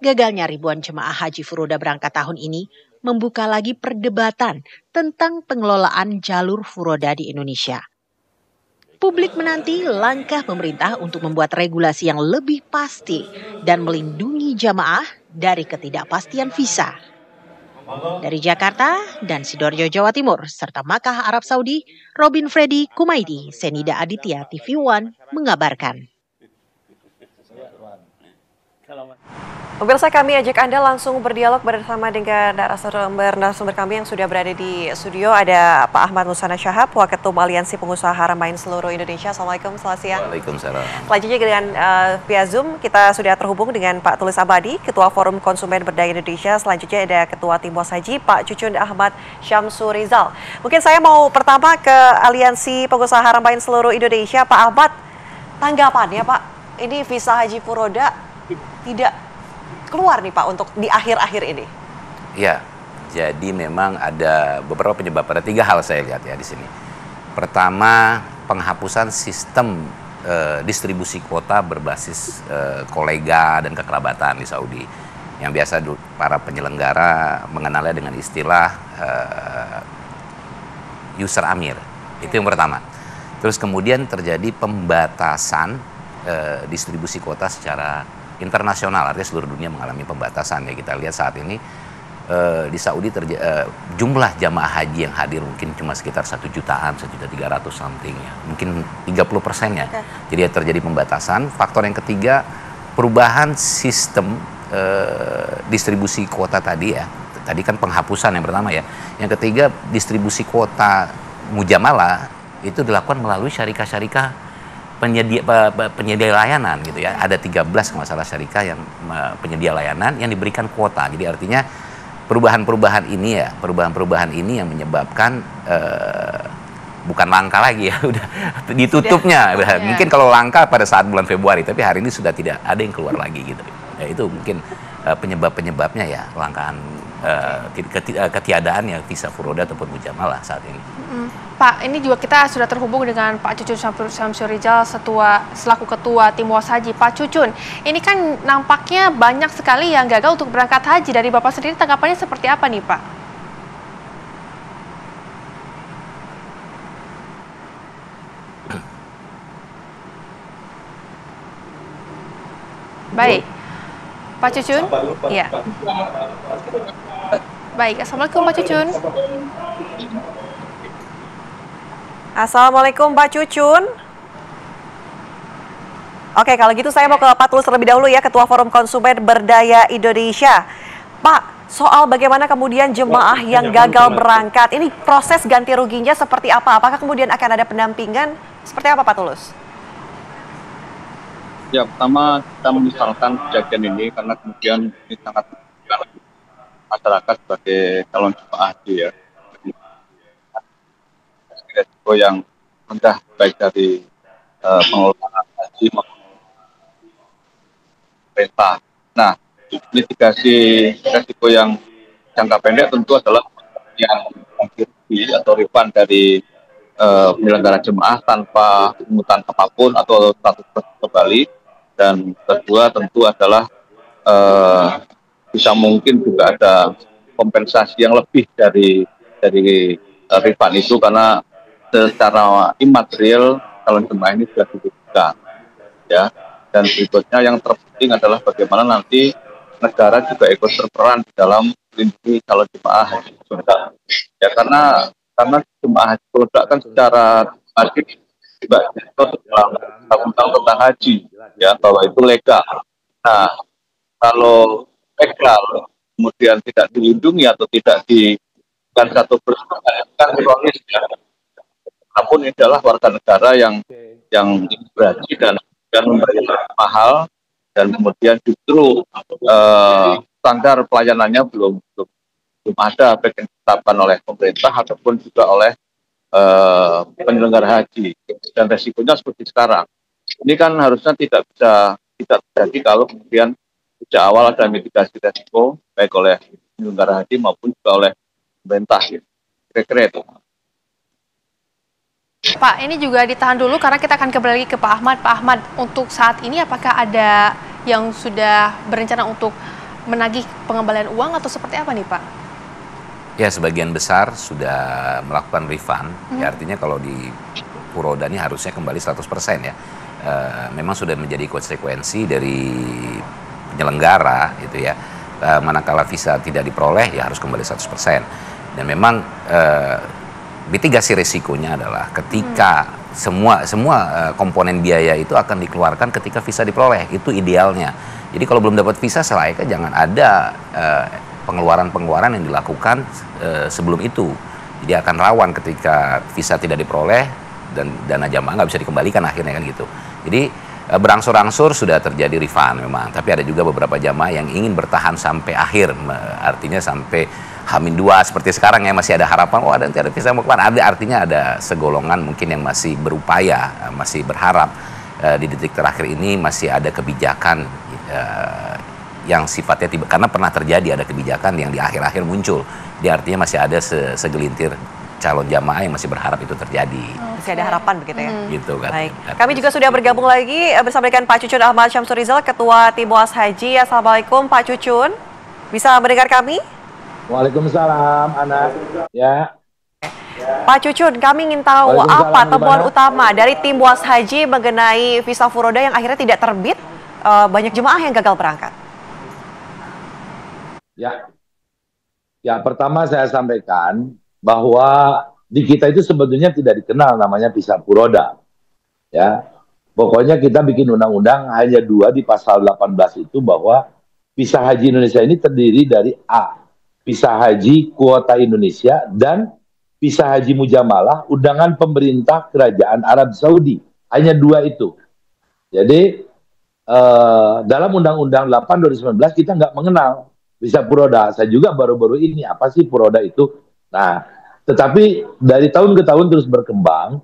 Gagalnya ribuan jemaah haji furoda berangkat tahun ini membuka lagi perdebatan tentang pengelolaan jalur furoda di Indonesia. Publik menanti langkah pemerintah untuk membuat regulasi yang lebih pasti dan melindungi jamaah dari ketidakpastian visa. Dari Jakarta dan Sidoarjo, Jawa Timur, serta Makkah, Arab Saudi, Robin Freddy Kumaidi, Senida Aditya, TV One, mengabarkan. Pemirsa, kami ajak Anda langsung berdialog bersama dengan narasumber kami yang sudah berada di studio. Ada Pak Ahmad Musana Syahab, Waketum Aliansi Pengusaha Haramain seluruh Indonesia. Assalamualaikum, selamat siang. Waalaikumsalam. Selanjutnya dengan via Zoom, kita sudah terhubung dengan Pak Tulis Abadi, Ketua Forum Konsumen Berdaya Indonesia. Selanjutnya ada Ketua Tim Pos Haji, Pak Cucun Ahmad Syamsurizal. Mungkin saya mau pertama ke Aliansi Pengusaha Haramain seluruh Indonesia. Pak Ahmad, tanggapannya Pak, ini visa haji furoda tidak keluar nih Pak untuk di akhir-akhir ini. Ya, jadi memang ada beberapa penyebab. Ada 3 hal saya lihat ya di sini. Pertama, penghapusan sistem distribusi kuota berbasis kolega dan kekerabatan di Saudi. Yang biasa para penyelenggara mengenalnya dengan istilah user amir. Itu yang pertama. Terus kemudian terjadi pembatasan distribusi kuota secara internasional, artinya seluruh dunia mengalami pembatasan. Ya, kita lihat saat ini di Saudi jumlah jamaah haji yang hadir mungkin cuma sekitar 1 jutaan, 1.300.000 something ya, mungkin 30%-nya. Jadi terjadi pembatasan. Faktor yang ketiga, perubahan sistem distribusi kuota tadi ya, Tadi kan penghapusan yang pertama ya. Yang ketiga, distribusi kuota mujamalah itu dilakukan melalui syarikah-syarikah penyedia layanan gitu ya. Ada 13 masalah syarikah yang penyedia layanan yang diberikan kuota. Jadi artinya perubahan-perubahan ini yang menyebabkan bukan langka lagi ya, udah ditutupnya. Mungkin kalau langka pada saat bulan Februari, tapi hari ini sudah tidak ada yang keluar lagi gitu. Ya, itu mungkin penyebabnya ya langkaan ketiadaan ya visa furoda ataupun mujamalah saat ini. Pak, ini juga kita sudah terhubung dengan Pak Cucun Syamsurijal selaku Ketua Tim Was Haji. Pak Cucun, ini kan nampaknya banyak sekali yang gagal untuk berangkat haji. Dari Bapak sendiri tanggapannya seperti apa nih Pak? Baik, Pak Cucun. Iya. Baik, Assalamualaikum Pak Cucun. Assalamualaikum Pak Cucun. Oke, kalau gitu saya mau ke Pak Tulus terlebih dahulu ya, Ketua Forum Konsumen Berdaya Indonesia. Pak, soal bagaimana kemudian jemaah yang gagal berangkat, ini proses ganti ruginya seperti apa? Apakah kemudian akan ada pendampingan? Seperti apa Pak Tulus? Ya, pertama kita menyesalkan kejadian ini karena kemudian ini sangat merugikan masyarakat sebagai calon jemaah haji ya. Risiko yang rendah baik dari pengelola haji maupun pemerintah. Nah, mitigasi risiko yang jangka pendek tentu adalah yang rugi atau refund dari penyelenggara jemaah tanpa pungutan apapun atau status kembali. Dan kedua tentu adalah bisa mungkin juga ada kompensasi yang lebih dari refund itu karena secara imaterial calon jemaah ini sudah dirugikan ya. Dan berikutnya yang terpenting adalah bagaimana nanti negara juga ikut berperan di dalam melindungi calon jemaah haji furoda ya, karena jemaah haji furoda kan secara wajib juga dalam undang-undang tentang haji ya, bahwa itu legal. Nah, kalau legal kemudian tidak dilindungi atau tidak bukan satu persoalan kan ironis ya. Namun ini adalah warga negara yang berhaji dan membayar mahal, dan kemudian justru standar pelayanannya belum ada baik yang ditetapkan oleh pemerintah ataupun juga oleh penyelenggara haji. Dan resikonya seperti sekarang ini kan harusnya tidak terjadi kalau kemudian sejak awal ada mitigasi resiko baik oleh penyelenggara haji maupun juga oleh pemerintah. Kira-kira itu. Pak, ini juga ditahan dulu karena kita akan kembali lagi ke Pak Ahmad. Pak Ahmad, untuk saat ini apakah ada yang sudah berencana untuk menagih pengembalian uang atau seperti apa nih Pak? Ya, sebagian besar sudah melakukan refund. Ya, artinya kalau di furoda ini harusnya kembali 100% ya. Memang sudah menjadi konsekuensi dari penyelenggara gitu ya. Manakala visa tidak diperoleh ya harus kembali 100%. Dan memang mitigasi risikonya adalah ketika semua komponen biaya itu akan dikeluarkan ketika visa diperoleh. Itu idealnya. Jadi kalau belum dapat visa selayaknya jangan ada pengeluaran-pengeluaran yang dilakukan sebelum itu. Jadi akan rawan ketika visa tidak diperoleh dan dana jamaah nggak bisa dikembalikan akhirnya kan gitu. Jadi berangsur-angsur sudah terjadi refund memang, tapi ada juga beberapa jamaah yang ingin bertahan sampai akhir, artinya sampai H-2 seperti sekarang ya, masih ada harapan, oh ada visa mau keluar. Artinya ada segolongan mungkin yang masih berupaya, masih berharap di detik terakhir ini masih ada kebijakan yang sifatnya karena pernah terjadi ada kebijakan yang di akhir-akhir muncul. Dia artinya masih ada segelintir calon jamaah yang masih berharap itu terjadi. Masih ada harapan begitu ya? Gitu kan. Baik. Kami juga sudah bergabung lagi bersama dengan Pak Cucun Ahmad Syamsurijal, Ketua Tim Was Haji. Assalamualaikum Pak Cucun. Bisa mendengar kami? Waalaikumsalam, Ana. Ya. Pak Cucun, kami ingin tahu apa temuan utama dari Tim Was Haji mengenai visa furoda yang akhirnya tidak terbit, banyak jemaah yang gagal berangkat. Ya, pertama saya sampaikan bahwa di kita itu sebetulnya tidak dikenal namanya visa furoda. Ya, pokoknya kita bikin undang-undang hanya 2 di pasal 18 itu bahwa visa haji Indonesia ini terdiri dari A, visa haji kuota Indonesia dan visa haji mujamalah undangan pemerintah kerajaan Arab Saudi. Hanya dua itu. Jadi dalam Undang-Undang 8 2019 kita nggak mengenal visa Puroda. Saya juga baru-baru ini apa sih Puroda itu. Nah, tetapi dari tahun ke tahun terus berkembang.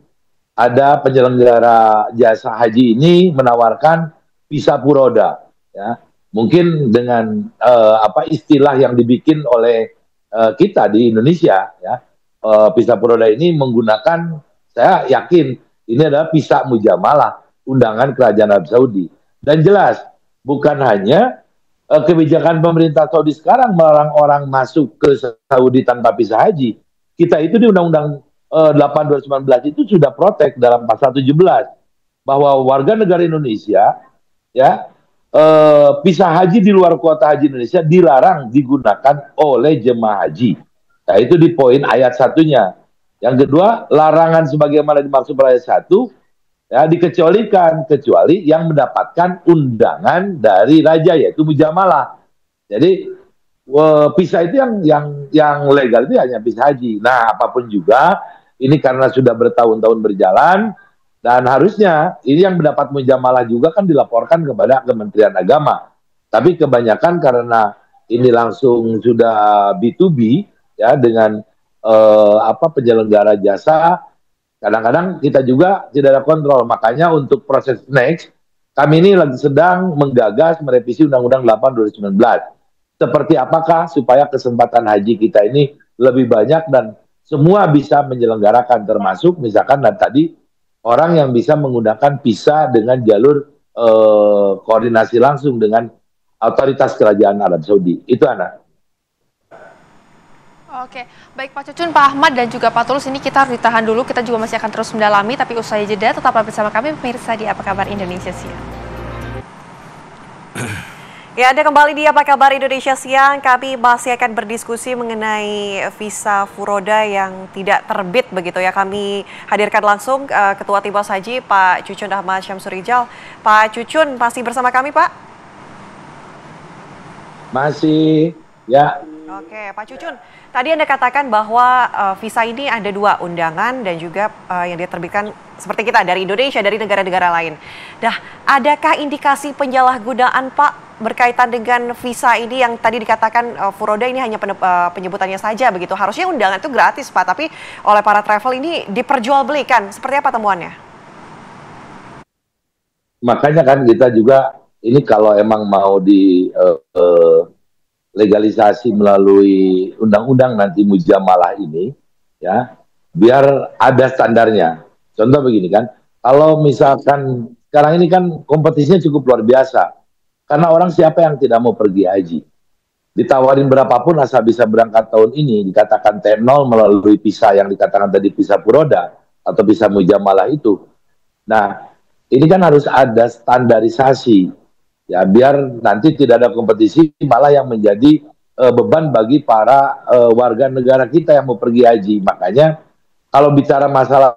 Ada penyelenggara jasa haji ini menawarkan visa Puroda, ya. Mungkin dengan istilah yang dibikin oleh kita di Indonesia, ya. Visa Puroda ini menggunakan, saya yakin ini adalah visa mujamalah undangan kerajaan Arab Saudi. Dan jelas bukan hanya kebijakan pemerintah Saudi sekarang melarang orang masuk ke Saudi tanpa visa haji. Kita itu di Undang-Undang 8 2019 itu sudah protek dalam pasal 17 bahwa warga negara Indonesia, ya, visa haji di luar kuota haji Indonesia dilarang digunakan oleh jemaah haji. Nah, itu di poin ayat satunya. Yang kedua, larangan sebagaimana dimaksud pada ayat 1, ya, dikecualikan kecuali yang mendapatkan undangan dari raja, yaitu mujamalah. Jadi visa itu yang legal itu hanya visa haji. Nah, apapun juga ini karena sudah bertahun-tahun berjalan dan harusnya ini yang mendapat mujamalah juga kan dilaporkan kepada Kementerian Agama. Tapi kebanyakan karena ini langsung sudah B2B, ya, dengan penyelenggara jasa, kadang-kadang kita juga tidak ada kontrol. Makanya untuk proses next, kami ini lagi sedang menggagas merevisi Undang-Undang 8 2019. Seperti apakah supaya kesempatan haji kita ini lebih banyak dan semua bisa menyelenggarakan, termasuk misalkan tadi orang yang bisa menggunakan visa dengan jalur koordinasi langsung dengan otoritas kerajaan Arab Saudi. Itu, Ana. Oke, baik Pak Cucun, Pak Ahmad, dan juga Pak Tulus, ini kita harus ditahan dulu. Kita juga masih akan terus mendalami, tapi usai jeda tetaplah bersama kami pemirsa di Apa Kabar Indonesia Siang. Ya, Anda kembali di Apa Kabar Indonesia Siang. Kami masih akan berdiskusi mengenai visa Furoda yang tidak terbit begitu ya. Kami hadirkan langsung Ketua Timbas Haji Pak Cucun Ahmad Syamsurijal. Pak Cucun masih bersama kami, Pak? Masih, ya. Oke, Pak Cucun. Tadi Anda katakan bahwa visa ini ada dua, undangan dan juga yang diterbitkan seperti kita dari Indonesia, dari negara-negara lain. Nah, adakah indikasi penyalahgunaan, Pak, berkaitan dengan visa ini yang tadi dikatakan Furoda ini hanya penyebutannya saja begitu? Harusnya undangan itu gratis, Pak, tapi oleh para travel ini diperjualbelikan. Seperti apa temuannya? Makanya kan kita juga ini kalau emang mau di legalisasi melalui undang-undang nanti mujamalah ini, ya, biar ada standarnya. Contoh begini kan, kalau misalkan sekarang ini kan kompetisinya cukup luar biasa, karena orang siapa yang tidak mau pergi haji, ditawarin berapapun asal bisa berangkat tahun ini, dikatakan T0 melalui visa yang dikatakan tadi visa Furoda atau visa mujamalah itu. Nah, ini kan harus ada standarisasi. Ya, biar nanti tidak ada kompetisi, malah yang menjadi beban bagi para warga negara kita yang mau pergi haji. Makanya kalau bicara masalah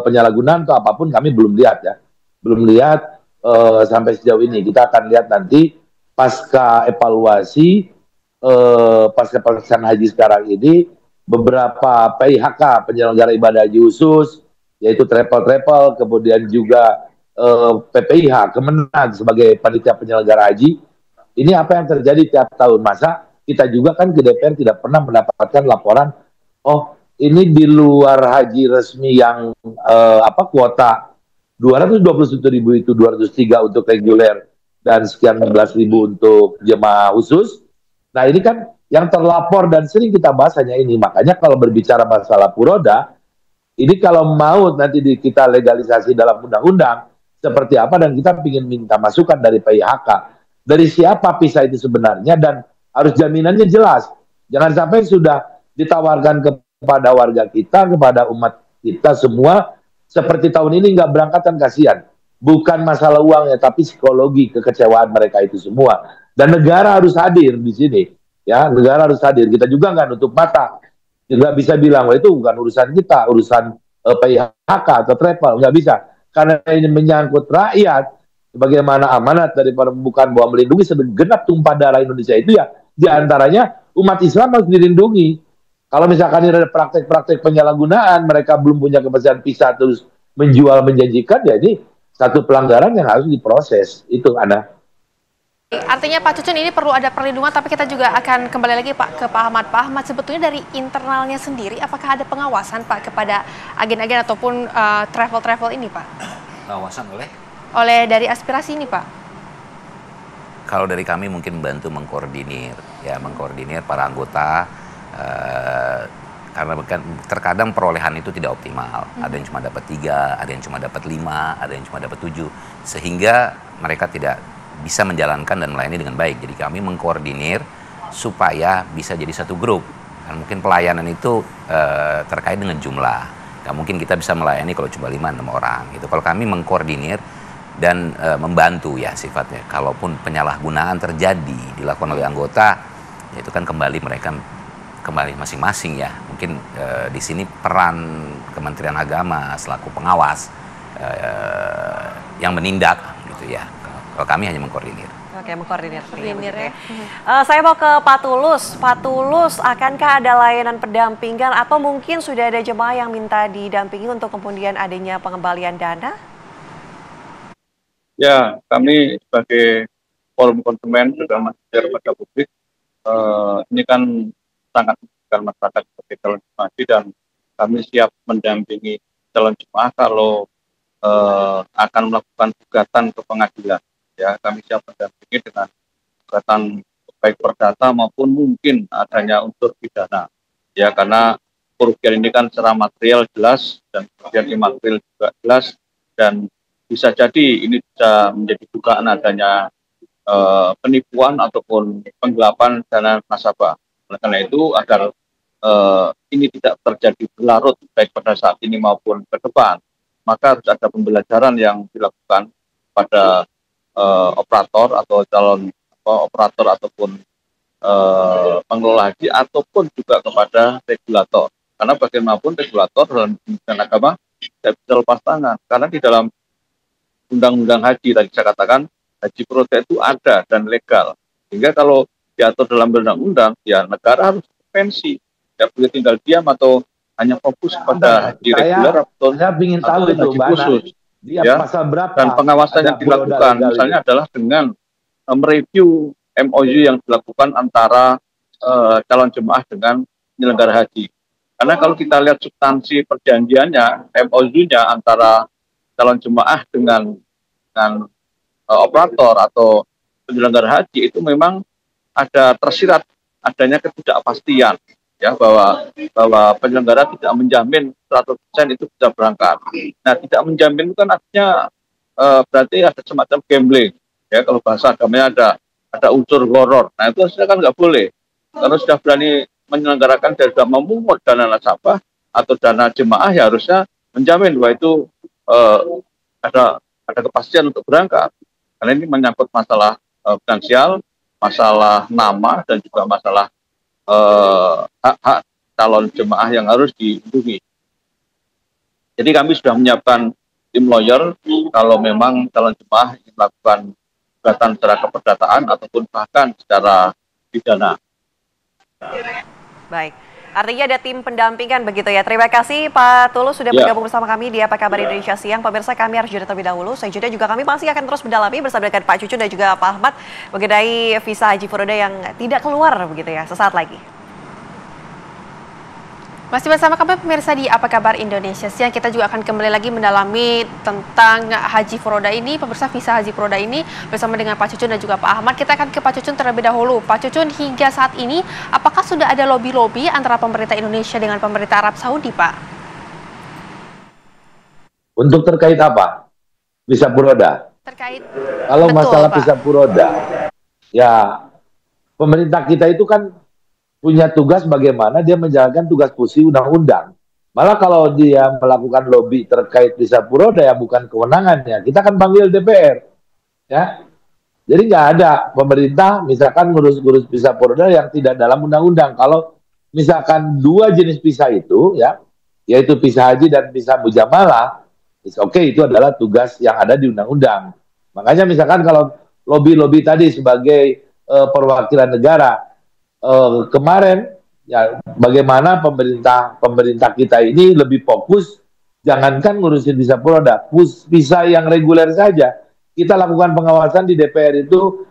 penyalahgunaan atau apapun, kami belum lihat ya. Belum lihat sampai sejauh ini. Kita akan lihat nanti pasca evaluasi, pasca pelaksanaan haji sekarang ini, beberapa PIHK, penyelenggara ibadah haji khusus, yaitu travel-travel, kemudian juga PPIH, Kemenag sebagai panitia penyelenggara haji. Ini apa yang terjadi tiap tahun. Masa kita juga kan ke DPR tidak pernah mendapatkan laporan, oh ini di luar haji resmi yang kuota 221.000 itu 203 untuk reguler dan sekian 16.000 untuk jemaah khusus. Nah, ini kan yang terlapor dan sering kita bahas hanya ini. Makanya kalau berbicara masalah Furoda, ini kalau mau nanti kita legalisasi dalam undang-undang seperti apa, dan kita ingin minta masukan dari PIHK, dari siapa visa itu sebenarnya, dan harus jaminannya jelas. Jangan sampai sudah ditawarkan kepada warga kita, kepada umat kita semua, seperti tahun ini nggak berangkat kan kasihan. Bukan masalah uangnya, tapi psikologi kekecewaan mereka itu semua. Dan negara harus hadir di sini. Ya, negara harus hadir. Kita juga nggak nutup mata. Nggak bisa bilang, wah itu bukan urusan kita, urusan PIHK atau travel, nggak bisa. Karena ini menyangkut rakyat, sebagaimana amanat dari pembukaan bahwa melindungi segenap tumpah darah Indonesia itu ya, diantaranya umat Islam harus dilindungi. Kalau misalkan ada praktek-praktek penyalahgunaan, mereka belum punya kepastian visa terus menjual menjanjikan, ya ini satu pelanggaran yang harus diproses. Itu Ana. Artinya Pak Cucun ini perlu ada perlindungan, tapi kita juga akan kembali lagi Pak ke Pak Ahmad. Pak Ahmad, sebetulnya dari internalnya sendiri, apakah ada pengawasan Pak kepada agen-agen ataupun travel-travel ini Pak? Pengawasan Oleh dari aspirasi ini Pak? Kalau dari kami mungkin membantu mengkoordinir para anggota, karena terkadang perolehan itu tidak optimal. Ada yang cuma dapat 3, ada yang cuma dapat 5, ada yang cuma dapat 7, sehingga mereka tidak bisa menjalankan dan melayani dengan baik. Jadi kami mengkoordinir supaya bisa jadi satu grup. Dan mungkin pelayanan itu terkait dengan jumlah. Nggak mungkin kita bisa melayani kalau cuma 5-6 orang. Gitu. Kalau kami mengkoordinir dan membantu ya sifatnya. Kalaupun penyalahgunaan terjadi dilakukan oleh anggota, ya itu kan kembali mereka kembali masing-masing ya. Mungkin di sini peran Kementerian Agama selaku pengawas yang menindak gitu ya. Kalau kami hanya mengkoordinir. Oke, mengkoordinir. Ya. Saya mau ke Pak Tulus. Pak Tulus, akankah ada layanan pendampingan atau mungkin sudah ada jemaah yang minta didampingi untuk kemudian adanya pengembalian dana? Ya, kami sebagai forum konsumen juga masih pada publik. Ini kan sangat membutuhkan masyarakat sebagai calon jemaah haji, dan kami siap mendampingi calon jemaah kalau akan melakukan gugatan ke pengadilan. Ya, kami siap mendampingi dengan gugatan baik perdata maupun mungkin adanya unsur pidana. Ya, karena kerugian ini kan secara material jelas dan kerugian imaterial juga jelas, dan bisa jadi ini bisa menjadi dugaan adanya penipuan ataupun penggelapan dana nasabah. Oleh karena itu, agar ini tidak terjadi berlarut baik pada saat ini maupun ke depan, maka harus ada pembelajaran yang dilakukan pada operator atau calon operator ataupun pengelola haji ataupun juga kepada regulator. Karena bagaimanapun regulator dalam pendidikan agama tidak bisa lepas tangan. Karena di dalam undang-undang haji tadi saya katakan haji furoda itu ada dan legal. Sehingga kalau diatur dalam undang-undang, ya negara harus intervensi. Tidak boleh tinggal diam atau hanya fokus pada haji reguler atau ingin tahu itu haji khusus. Ya, pasal berapa? Dan pengawasan yang dilakukan misalnya adalah dengan mereview MOU yang dilakukan antara calon jemaah dengan penyelenggara haji. Karena kalau kita lihat substansi perjanjiannya, MOU-nya antara calon jemaah dengan operator atau penyelenggara haji itu memang ada tersirat adanya ketidakpastian. Ya, bahwa penyelenggara tidak menjamin 100% itu bisa berangkat. Nah, tidak menjamin itu kan artinya berarti ada semacam gambling. Ya, kalau bahasa agamanya ada unsur horor. Nah, itu harusnya kan nggak boleh. Kalau sudah berani menyelenggarakan dan sudah memungut dana nasabah atau dana jemaah, ya harusnya menjamin bahwa itu ada kepastian untuk berangkat. Karena ini menyangkut masalah finansial, masalah nama, dan juga masalah hak-hak calon jemaah yang harus dilindungi. Jadi kami sudah menyiapkan tim lawyer kalau memang calon jemaah ingin melakukan gugatan secara keperdataan ataupun bahkan secara pidana. Baik, artinya ada tim pendampingan begitu ya. Terima kasih Pak Tulus sudah bergabung bersama kami di Apa Kabar Indonesia Siang. Pemirsa, kami harus jeda terlebih dahulu. Saya jeda juga kami masih akan terus mendalami bersama dengan Pak Cucun dan juga Pak Ahmad mengenai visa haji furoda yang tidak keluar begitu ya. Sesaat lagi. Masih bersama kami pemirsa di Apa Kabar Indonesia Siang, kita juga akan kembali lagi mendalami tentang haji furoda ini, pemirsa visa haji furoda ini bersama dengan Pak Cucun dan juga Pak Ahmad. Kita akan ke Pak Cucun terlebih dahulu. Pak Cucun, hingga saat ini apakah sudah ada lobby-lobby antara pemerintah Indonesia dengan pemerintah Arab Saudi, Pak? Untuk terkait apa? Visa furoda? Terkait kalau masalah Pak. visa furoda, ya pemerintah kita itu kan punya tugas bagaimana dia menjalankan tugas fungsi undang-undang. Malah kalau dia melakukan lobby terkait visa furoda ya bukan kewenangannya. Kita kan panggil DPR, ya. Jadi nggak ada pemerintah misalkan ngurus-ngurus visa furoda yang tidak dalam undang-undang. Kalau misalkan dua jenis visa itu, ya, yaitu visa haji dan visa mujamalah, itu adalah tugas yang ada di undang-undang. Makanya misalkan kalau lobby-lobby tadi sebagai perwakilan negara, kemarin ya bagaimana pemerintah kita ini lebih fokus, jangankan ngurusin visa Puroda, visa yang reguler saja. Kita lakukan pengawasan di DPR itu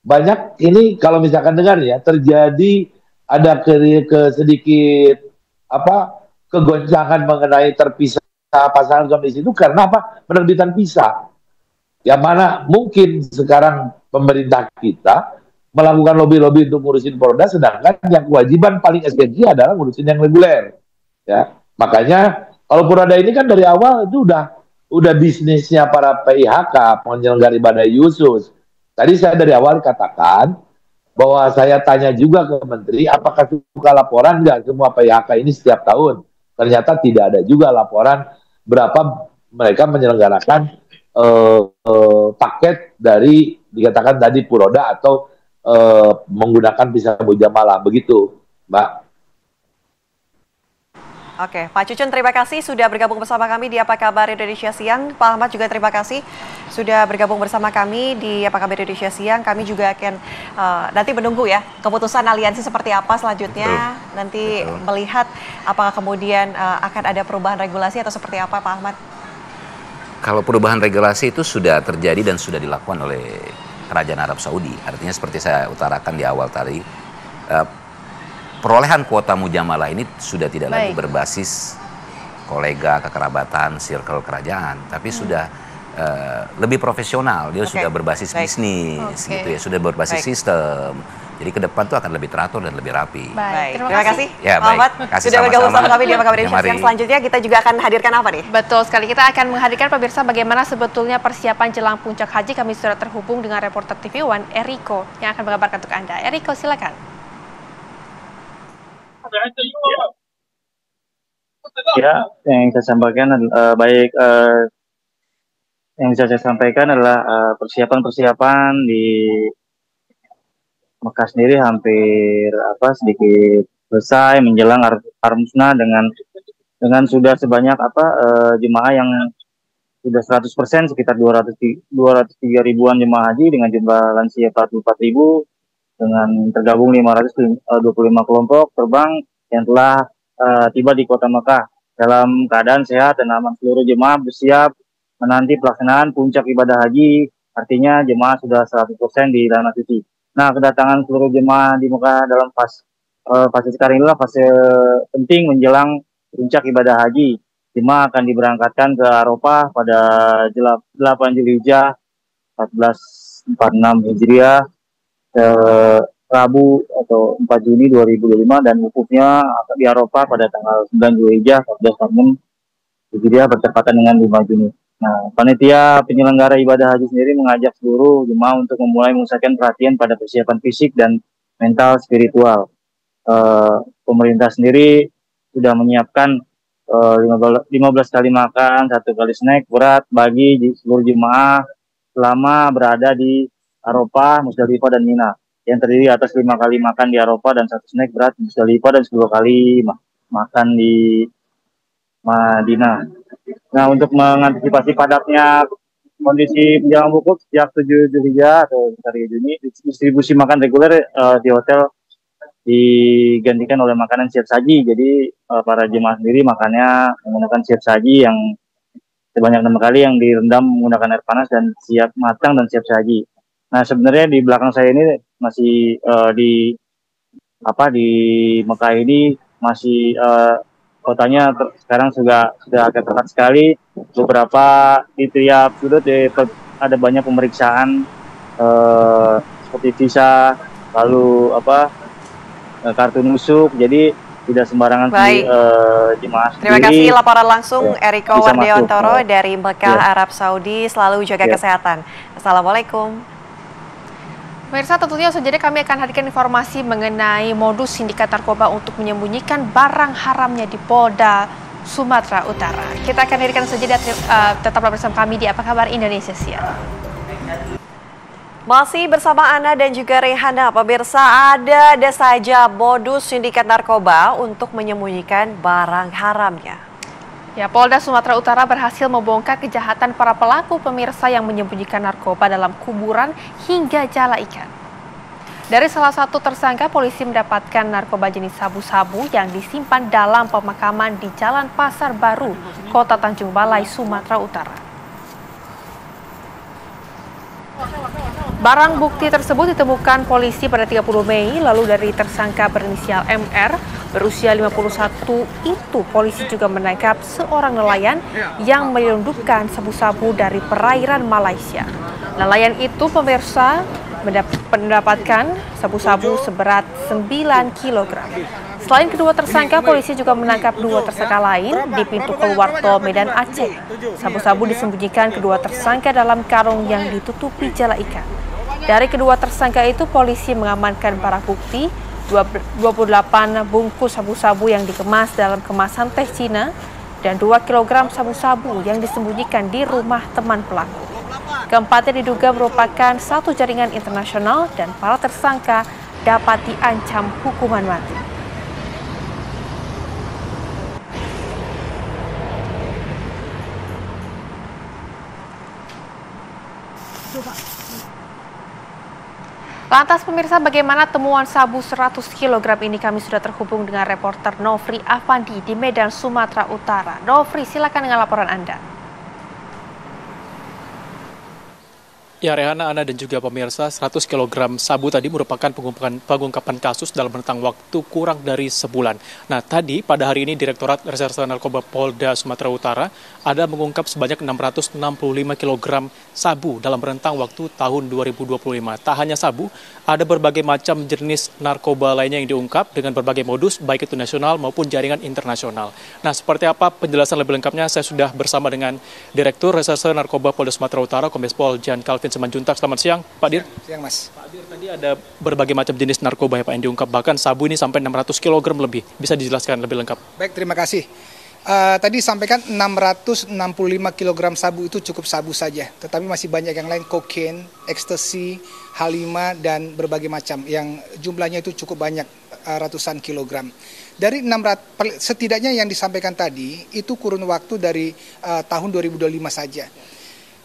banyak. Ini kalau misalkan dengar ya, terjadi ada sedikit kegoncangan mengenai terpisah pasangan suami istri itu karena apa? Penerbitan visa. Yang mana mungkin sekarang pemerintah kita melakukan lobby-lobby untuk ngurusin Puroda, sedangkan yang kewajiban paling esensial adalah ngurusin yang reguler. Ya, makanya kalau Puroda ini kan dari awal itu udah bisnisnya para PIHK, penyelenggara ibadah khusus. Tadi saya dari awal katakan bahwa saya tanya juga ke Menteri, apakah suka laporan nggak semua PIHK ini setiap tahun? Ternyata tidak ada juga laporan berapa mereka menyelenggarakan paket dari dikatakan tadi Puroda atau menggunakan visa mujamalah, begitu, Mbak. Oke, Pak Cucun terima kasih sudah bergabung bersama kami di Apa Kabar Indonesia Siang. Pak Ahmad juga terima kasih sudah bergabung bersama kami di Apa Kabar Indonesia Siang. Kami juga akan nanti menunggu ya keputusan aliansi seperti apa selanjutnya. Betul. Nanti melihat apakah kemudian akan ada perubahan regulasi atau seperti apa, Pak Ahmad? Kalau perubahan regulasi itu sudah terjadi dan sudah dilakukan oleh Kerajaan Arab Saudi. Artinya seperti saya utarakan di awal tadi, perolehan kuota mujamalah ini sudah tidak lagi berbasis kolega, kekerabatan, circle kerajaan, tapi sudah lebih profesional. Dia sudah berbasis bisnis, gitu ya, sudah berbasis sistem. Jadi ke depan tuh akan lebih teratur dan lebih rapi. Baik, terima kasih. Ya, Ahmad sudah bergabung sama kami di Apa Kabar Indonesia Siang. Selanjutnya kita juga akan hadirkan apa nih? Betul sekali, kita akan menghadirkan pemirsa bagaimana sebetulnya persiapan jelang puncak haji. Kami sudah terhubung dengan reporter TV One Eriko yang akan mengabarkan untuk Anda. Eriko, silakan. Ya, yang saya sampaikan yang saya sampaikan adalah persiapan di Mekah sendiri hampir sedikit selesai menjelang Armusna dengan sudah sebanyak jemaah yang sudah 100%, sekitar 203 ribuan jemaah haji dengan jumlah lansia 44.000 dengan tergabung 525 kelompok terbang yang telah tiba di kota Mekah dalam keadaan sehat dan aman. Seluruh jemaah bersiap menanti pelaksanaan puncak ibadah haji, artinya jemaah sudah 100% di tanah suci. Nah, kedatangan seluruh jemaah di Mekah dalam fase sekarang inilah fase penting menjelang puncak ibadah haji. Jemaah akan diberangkatkan ke Arafah pada 8 Zulhijjah 1446 Hijriah Rabu atau 4 Juni 2025 dan wukufnya di Arafah pada tanggal 9 Zulhijjah 1446 Hijriah bertepatan dengan 5 Juni. Nah, panitia penyelenggara ibadah haji sendiri mengajak seluruh jemaah untuk memulai memusatkan perhatian pada persiapan fisik dan mental spiritual. Pemerintah sendiri sudah menyiapkan 15 kali makan, 1 kali snack berat bagi seluruh jemaah selama berada di Arafah, Musdalifah dan Mina, yang terdiri atas 5 kali makan di Arafah dan 1 snack berat di Musdalifah dan 10 kali makan di Madinah. Nah, untuk mengantisipasi padatnya kondisi menjelang wukuf sejak 7 Zulhijjah atau hari Juni, distribusi makan reguler di hotel digantikan oleh makanan siap saji. Jadi para jemaah sendiri makannya menggunakan siap saji yang sebanyak 6 kali yang direndam menggunakan air panas dan siap matang dan siap saji. Nah, sebenarnya di belakang saya ini masih di Mekah ini masih kotanya sekarang sudah agak ketat sekali. Beberapa di tiap sudut ada banyak pemeriksaan seperti visa, lalu kartu nusuk. Jadi tidak sembarangan jemaah sendiri. Terima kasih laporan langsung Eriko Wardeontoro dari Mekah, Arab Saudi. Selalu jaga kesehatan. Assalamualaikum. Pemirsa, tentunya saja kami akan hadirkan informasi mengenai modus sindikat narkoba untuk menyembunyikan barang haramnya di Polda Sumatera Utara. Kita akan hadirkan saja, tetaplah bersama kami di Apa Kabar Indonesia Siang. Masih bersama Ana dan juga Rehana, pemirsa, ada saja modus sindikat narkoba untuk menyembunyikan barang haramnya. Ya, Polda Sumatera Utara berhasil membongkar kejahatan para pelaku pemirsa yang menyembunyikan narkoba dalam kuburan hingga jala ikan. Dari salah satu tersangka, polisi mendapatkan narkoba jenis sabu-sabu yang disimpan dalam pemakaman di Jalan Pasar Baru, Kota Tanjung Balai, Sumatera Utara. Barang bukti tersebut ditemukan polisi pada 30 Mei, lalu dari tersangka berinisial MR berusia 51 itu polisi juga menangkap seorang nelayan yang menyelundupkan sabu-sabu dari perairan Malaysia. Nelayan itu, pemirsa, mendapatkan sabu-sabu seberat 9 kg. Selain kedua tersangka, polisi juga menangkap 2 tersangka lain di pintu keluar tol Medan Aceh. Sabu-sabu disembunyikan kedua tersangka dalam karung yang ditutupi jala ikan. Dari kedua tersangka itu, polisi mengamankan barang bukti 28 bungkus sabu-sabu yang dikemas dalam kemasan teh Cina dan 2 kg sabu-sabu yang disembunyikan di rumah teman pelaku. Keempatnya diduga merupakan satu jaringan internasional dan para tersangka dapat diancam hukuman mati. Lantas pemirsa, bagaimana temuan sabu 100 kg ini? Kami sudah terhubung dengan reporter Nofri Afandi di Medan, Sumatera Utara. Nofri, silakan dengan laporan Anda. Ya, Rehana, Ana dan juga pemirsa, 100 kg sabu tadi merupakan pengungkapan kasus dalam rentang waktu kurang dari sebulan. Nah, tadi pada hari ini Direktorat Reserse Narkoba Polda Sumatera Utara ada mengungkap sebanyak 665 kg sabu dalam rentang waktu tahun 2025. Tak hanya sabu, ada berbagai macam jenis narkoba lainnya yang diungkap dengan berbagai modus, baik itu nasional maupun jaringan internasional. Nah, seperti apa penjelasan lebih lengkapnya, saya sudah bersama dengan Direktur Reserse Narkoba Polda Sumatera Utara, Kombes Pol Jan Calvin Simanjuntak. Selamat siang, Pak Dir. Siang, Mas. Pak Dir, tadi ada berbagai macam jenis narkoba ya Pak yang diungkap, bahkan sabu ini sampai 600 kg lebih. Bisa dijelaskan lebih lengkap? Baik, terima kasih. Tadi sampaikan 665 kg sabu itu cukup sabu saja, tetapi masih banyak yang lain, kokain, ekstasi, H5, dan berbagai macam yang jumlahnya itu cukup banyak, ratusan kilogram. Dari 600, setidaknya yang disampaikan tadi itu kurun waktu dari tahun 2025 saja.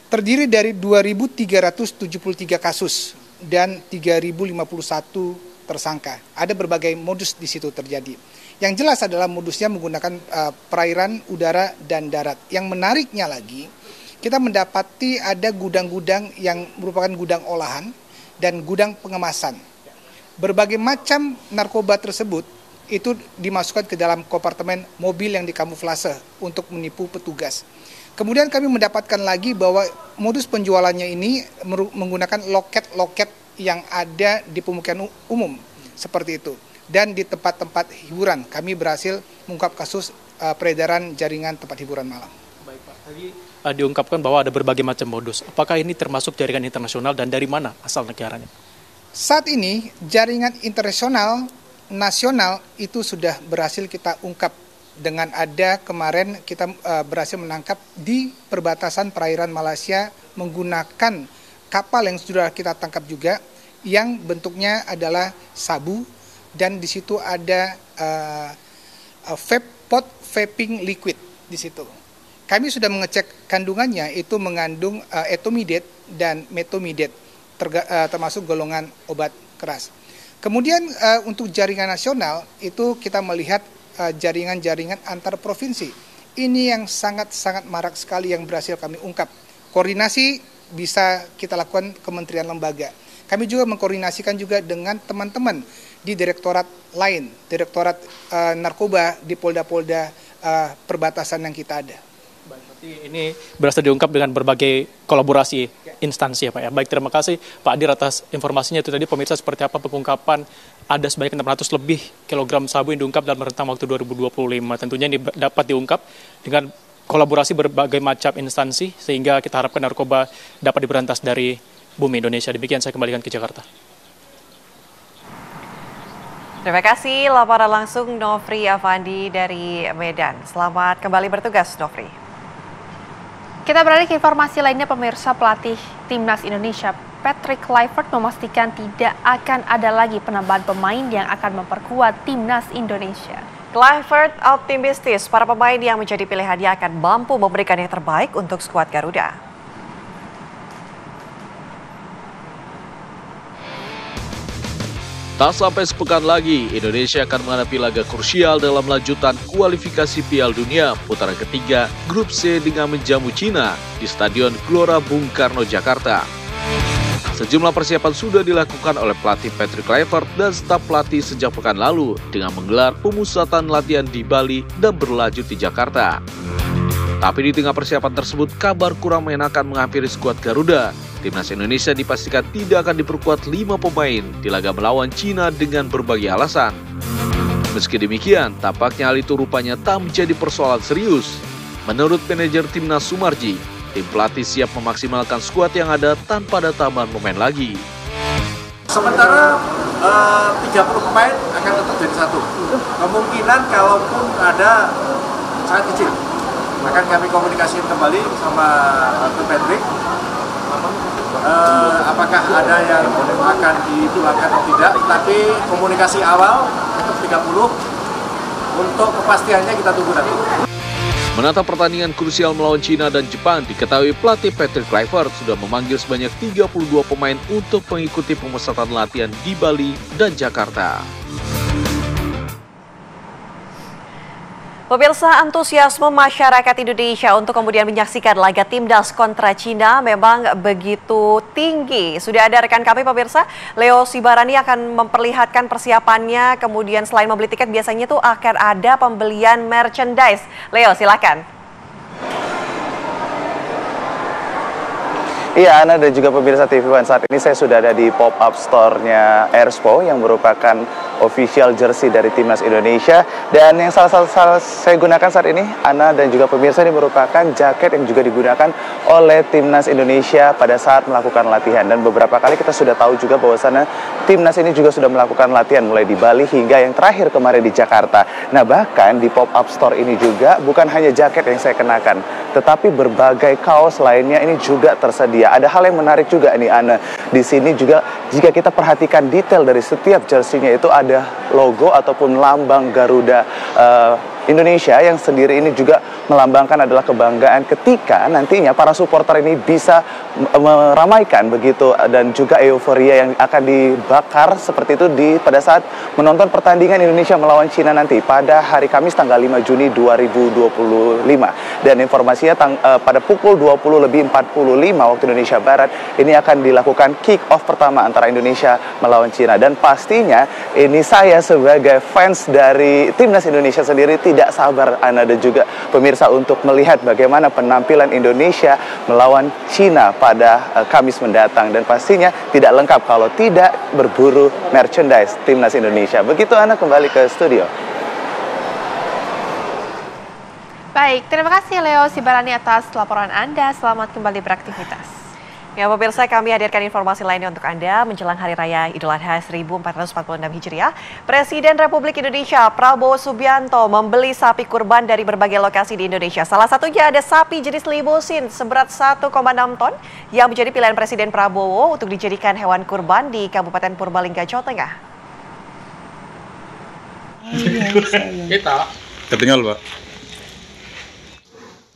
Terdiri dari 2.373 kasus dan 3.051 tersangka. Ada berbagai modus di situ terjadi. Yang jelas adalah modusnya menggunakan perairan, udara, dan darat. Yang menariknya lagi, kita mendapati ada gudang-gudang yang merupakan gudang olahan dan gudang pengemasan. Berbagai macam narkoba tersebut itu dimasukkan ke dalam kompartemen mobil yang dikamuflase untuk menipu petugas. Kemudian kami mendapatkan lagi bahwa modus penjualannya ini menggunakan loket-loket yang ada di pemukiman umum, seperti itu. Dan di tempat-tempat hiburan, kami berhasil mengungkap kasus peredaran jaringan tempat hiburan malam. Baik Pak, tadi diungkapkan bahwa ada berbagai macam modus. Apakah ini termasuk jaringan internasional dan dari mana asal negaranya? Saat ini jaringan internasional, nasional itu sudah berhasil kita ungkap. Dengan ada kemarin kita berhasil menangkap di perbatasan perairan Malaysia menggunakan kapal yang sudah kita tangkap juga yang bentuknya adalah sabu dan di situ ada vape pot vaping liquid di situ. Kami sudah mengecek kandungannya itu mengandung etomidate dan metomidate termasuk golongan obat keras. Kemudian untuk jaringan nasional itu kita melihat jaringan-jaringan antar provinsi. Ini yang sangat-sangat marak sekali yang berhasil kami ungkap. Koordinasi bisa kita lakukan kementerian lembaga. Kami juga mengkoordinasikan juga dengan teman-teman di direktorat lain, direktorat narkoba di polda-polda perbatasan yang kita ada. Berarti ini berhasil diungkap dengan berbagai kolaborasi instansi ya Pak ya. Baik, terima kasih Pak Dir atas informasinya. Itu tadi pemirsa seperti apa pengungkapan ada sebanyak 600 lebih kilogram sabu yang diungkap dalam rentang waktu 2025. Tentunya ini dapat diungkap dengan kolaborasi berbagai macam instansi sehingga kita harapkan narkoba dapat diberantas dari bumi Indonesia. Demikian saya kembalikan ke Jakarta. Terima kasih laporan langsung Nofri Afandi dari Medan. Selamat kembali bertugas Nofri. Kita beralih ke informasi lainnya pemirsa. Pelatih Timnas Indonesia Patrick Kluivert memastikan tidak akan ada lagi penambahan pemain yang akan memperkuat Timnas Indonesia. Kluivert optimistis para pemain yang menjadi pilihannya akan mampu memberikan yang terbaik untuk skuad Garuda. Tak sampai sepekan lagi, Indonesia akan menghadapi laga krusial dalam lanjutan kualifikasi Piala Dunia putaran ketiga Grup C dengan menjamu Cina di Stadion Gelora Bung Karno, Jakarta. Sejumlah persiapan sudah dilakukan oleh pelatih Patrick Kluivert dan staf pelatih sejak pekan lalu dengan menggelar pemusatan latihan di Bali dan berlanjut di Jakarta. Tapi di tengah persiapan tersebut, kabar kurang mengenakan menghampiri skuad Garuda. Timnas Indonesia dipastikan tidak akan diperkuat 5 pemain di laga melawan Cina dengan berbagai alasan. Meski demikian, tampaknya hal itu rupanya tak menjadi persoalan serius. Menurut manajer Timnas Sumarji, tim pelatih siap memaksimalkan skuad yang ada tanpa ada tambahan pemain lagi. Sementara 30 pemain akan tetap jadi satu. Kemungkinan kalaupun ada sangat kecil. Akan kami komunikasikan kembali sama Patrick. Apakah ada yang akan dipulangkan atau tidak, tapi komunikasi awal untuk 30, untuk kepastiannya kita tunggu nanti. Menatap pertandingan krusial melawan Cina dan Jepang, diketahui pelatih Patrick Kluivert sudah memanggil sebanyak 32 pemain untuk mengikuti pemusatan latihan di Bali dan Jakarta. Pemirsa, antusiasme masyarakat Indonesia untuk kemudian menyaksikan laga Timnas kontra Cina memang begitu tinggi. Sudah ada rekan kami pemirsa, Leo Sibarani akan memperlihatkan persiapannya, kemudian selain membeli tiket biasanya tuh akan ada pembelian merchandise. Leo, silakan. Iya, Ana dan juga pemirsa TV One, saat ini saya sudah ada di pop-up store-nya Airspo yang merupakan official jersey dari Timnas Indonesia. Dan yang salah saya gunakan saat ini, Ana dan juga pemirsa, ini merupakan jaket yang juga digunakan oleh Timnas Indonesia pada saat melakukan latihan. Dan beberapa kali kita sudah tahu juga bahwasannya Timnas ini juga sudah melakukan latihan mulai di Bali hingga yang terakhir kemarin di Jakarta. Nah, bahkan di pop-up store ini juga bukan hanya jaket yang saya kenakan, tetapi berbagai kaos lainnya ini juga tersedia. Ada hal yang menarik juga nih, Ana. Di sini juga jika kita perhatikan detail dari setiap jersey-nya itu ada logo ataupun lambang Garuda Indonesia yang sendiri ini juga melambangkan adalah kebanggaan ketika nantinya para supporter ini bisa meramaikan begitu, dan juga euforia yang akan dibakar seperti itu pada saat menonton pertandingan Indonesia melawan Cina nanti pada hari Kamis tanggal 5 Juni 2025. Dan informasinya pada pukul 20:45 waktu Indonesia Barat ini akan dilakukan kick off pertama antara Indonesia melawan Cina. Dan pastinya ini saya sebagai fans dari Timnas Indonesia sendiri tidak sabar, Ana dan juga pemirsa, untuk melihat bagaimana penampilan Indonesia melawan Cina pada Kamis mendatang. Dan pastinya tidak lengkap kalau tidak berburu merchandise Timnas Indonesia. Begitu, Ana, kembali ke studio. Baik, terima kasih Leo Sibarani atas laporan Anda. Selamat kembali beraktivitas. Ya pemirsa, kami hadirkan informasi lainnya untuk Anda menjelang Hari Raya Idul Adha 1446 Hijriah. Presiden Republik Indonesia Prabowo Subianto membeli sapi kurban dari berbagai lokasi di Indonesia. Salah satunya ada sapi jenis limusin seberat 1,6 ton yang menjadi pilihan Presiden Prabowo untuk dijadikan hewan kurban di Kabupaten Purbalingga, Jawa Tengah. Kita ketinggal, Pak.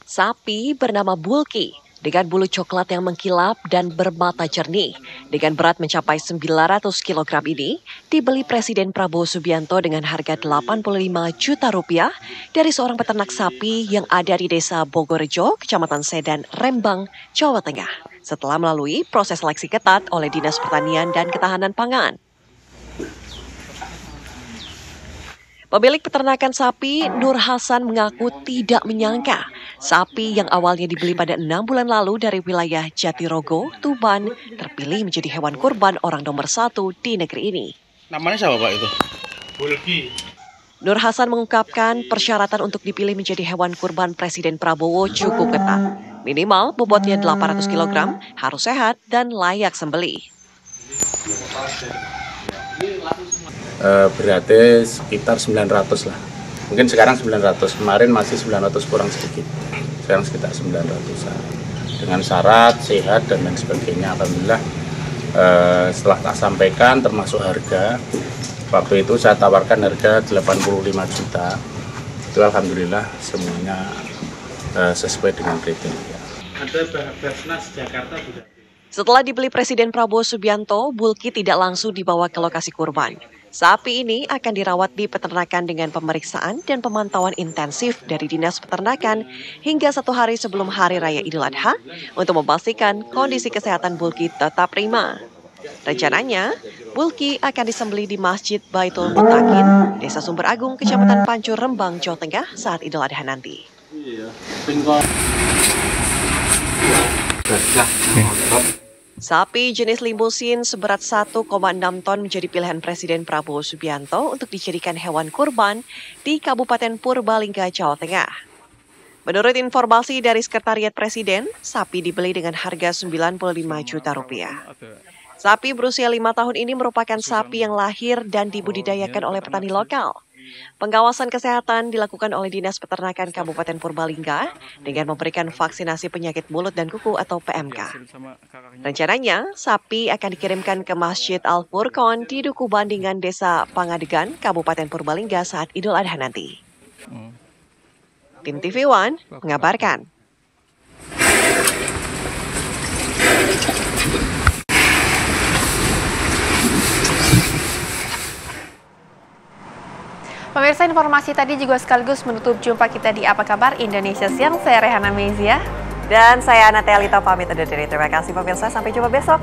Sapi bernama Bulky dengan bulu coklat yang mengkilap dan bermata jernih. Dengan berat mencapai 900 kg ini, dibeli Presiden Prabowo Subianto dengan harga 85 juta rupiah dari seorang peternak sapi yang ada di Desa Bogorejo, Kecamatan Sedan, Rembang, Jawa Tengah. Setelah melalui proses seleksi ketat oleh Dinas Pertanian dan Ketahanan Pangan. Pemilik peternakan sapi, Nur Hasan, mengaku tidak menyangka sapi yang awalnya dibeli pada 6 bulan lalu dari wilayah Jatirogo, Tuban, terpilih menjadi hewan kurban orang nomor 1 di negeri ini. Namanya siapa, Pak, itu? Bulky. Nur Hasan mengungkapkan persyaratan untuk dipilih menjadi hewan kurban Presiden Prabowo cukup ketat. Minimal bobotnya 800 kg, harus sehat dan layak sembelih. Beratnya sekitar 900 lah. Mungkin sekarang 900, kemarin masih 900 kurang sedikit. Sekarang sekitar 900-an. Dengan syarat, sehat, dan lain sebagainya. Alhamdulillah, setelah tak sampaikan termasuk harga, waktu itu saya tawarkan harga 85 juta. Itu alhamdulillah semuanya sesuai dengan kriteria. Ada Basnas Jakarta juga? Setelah dibeli Presiden Prabowo Subianto, Bulki tidak langsung dibawa ke lokasi kurban. Sapi ini akan dirawat di peternakan dengan pemeriksaan dan pemantauan intensif dari Dinas Peternakan hingga 1 hari sebelum Hari Raya Idul Adha untuk memastikan kondisi kesehatan Bulki tetap prima. Rencananya, Bulki akan disembelih di Masjid Baitul Mutakin, Desa Sumber Agung, Kecamatan Pancur, Rembang, Jawa Tengah saat Idul Adha nanti. Sapi jenis limusin seberat 1,6 ton menjadi pilihan Presiden Prabowo Subianto untuk dijadikan hewan kurban di Kabupaten Purbalingga, Jawa Tengah. Menurut informasi dari Sekretariat Presiden, sapi dibeli dengan harga 95 juta rupiah. Sapi berusia 5 tahun ini merupakan sapi yang lahir dan dibudidayakan oleh petani lokal. Pengawasan kesehatan dilakukan oleh Dinas Peternakan Kabupaten Purbalingga dengan memberikan vaksinasi penyakit mulut dan kuku atau PMK. Rencananya, sapi akan dikirimkan ke Masjid Al-Furqon di Duku Bandingan, Desa Pangadegan, Kabupaten Purbalingga saat Idul Adha nanti. Tim TV One mengabarkan. Pemirsa, informasi tadi juga sekaligus menutup jumpa kita di Apa Kabar Indonesia Siang. Saya Rehana Mezia. Dan saya Anatea Lita pamit undur diri. Terima kasih pemirsa, sampai jumpa besok.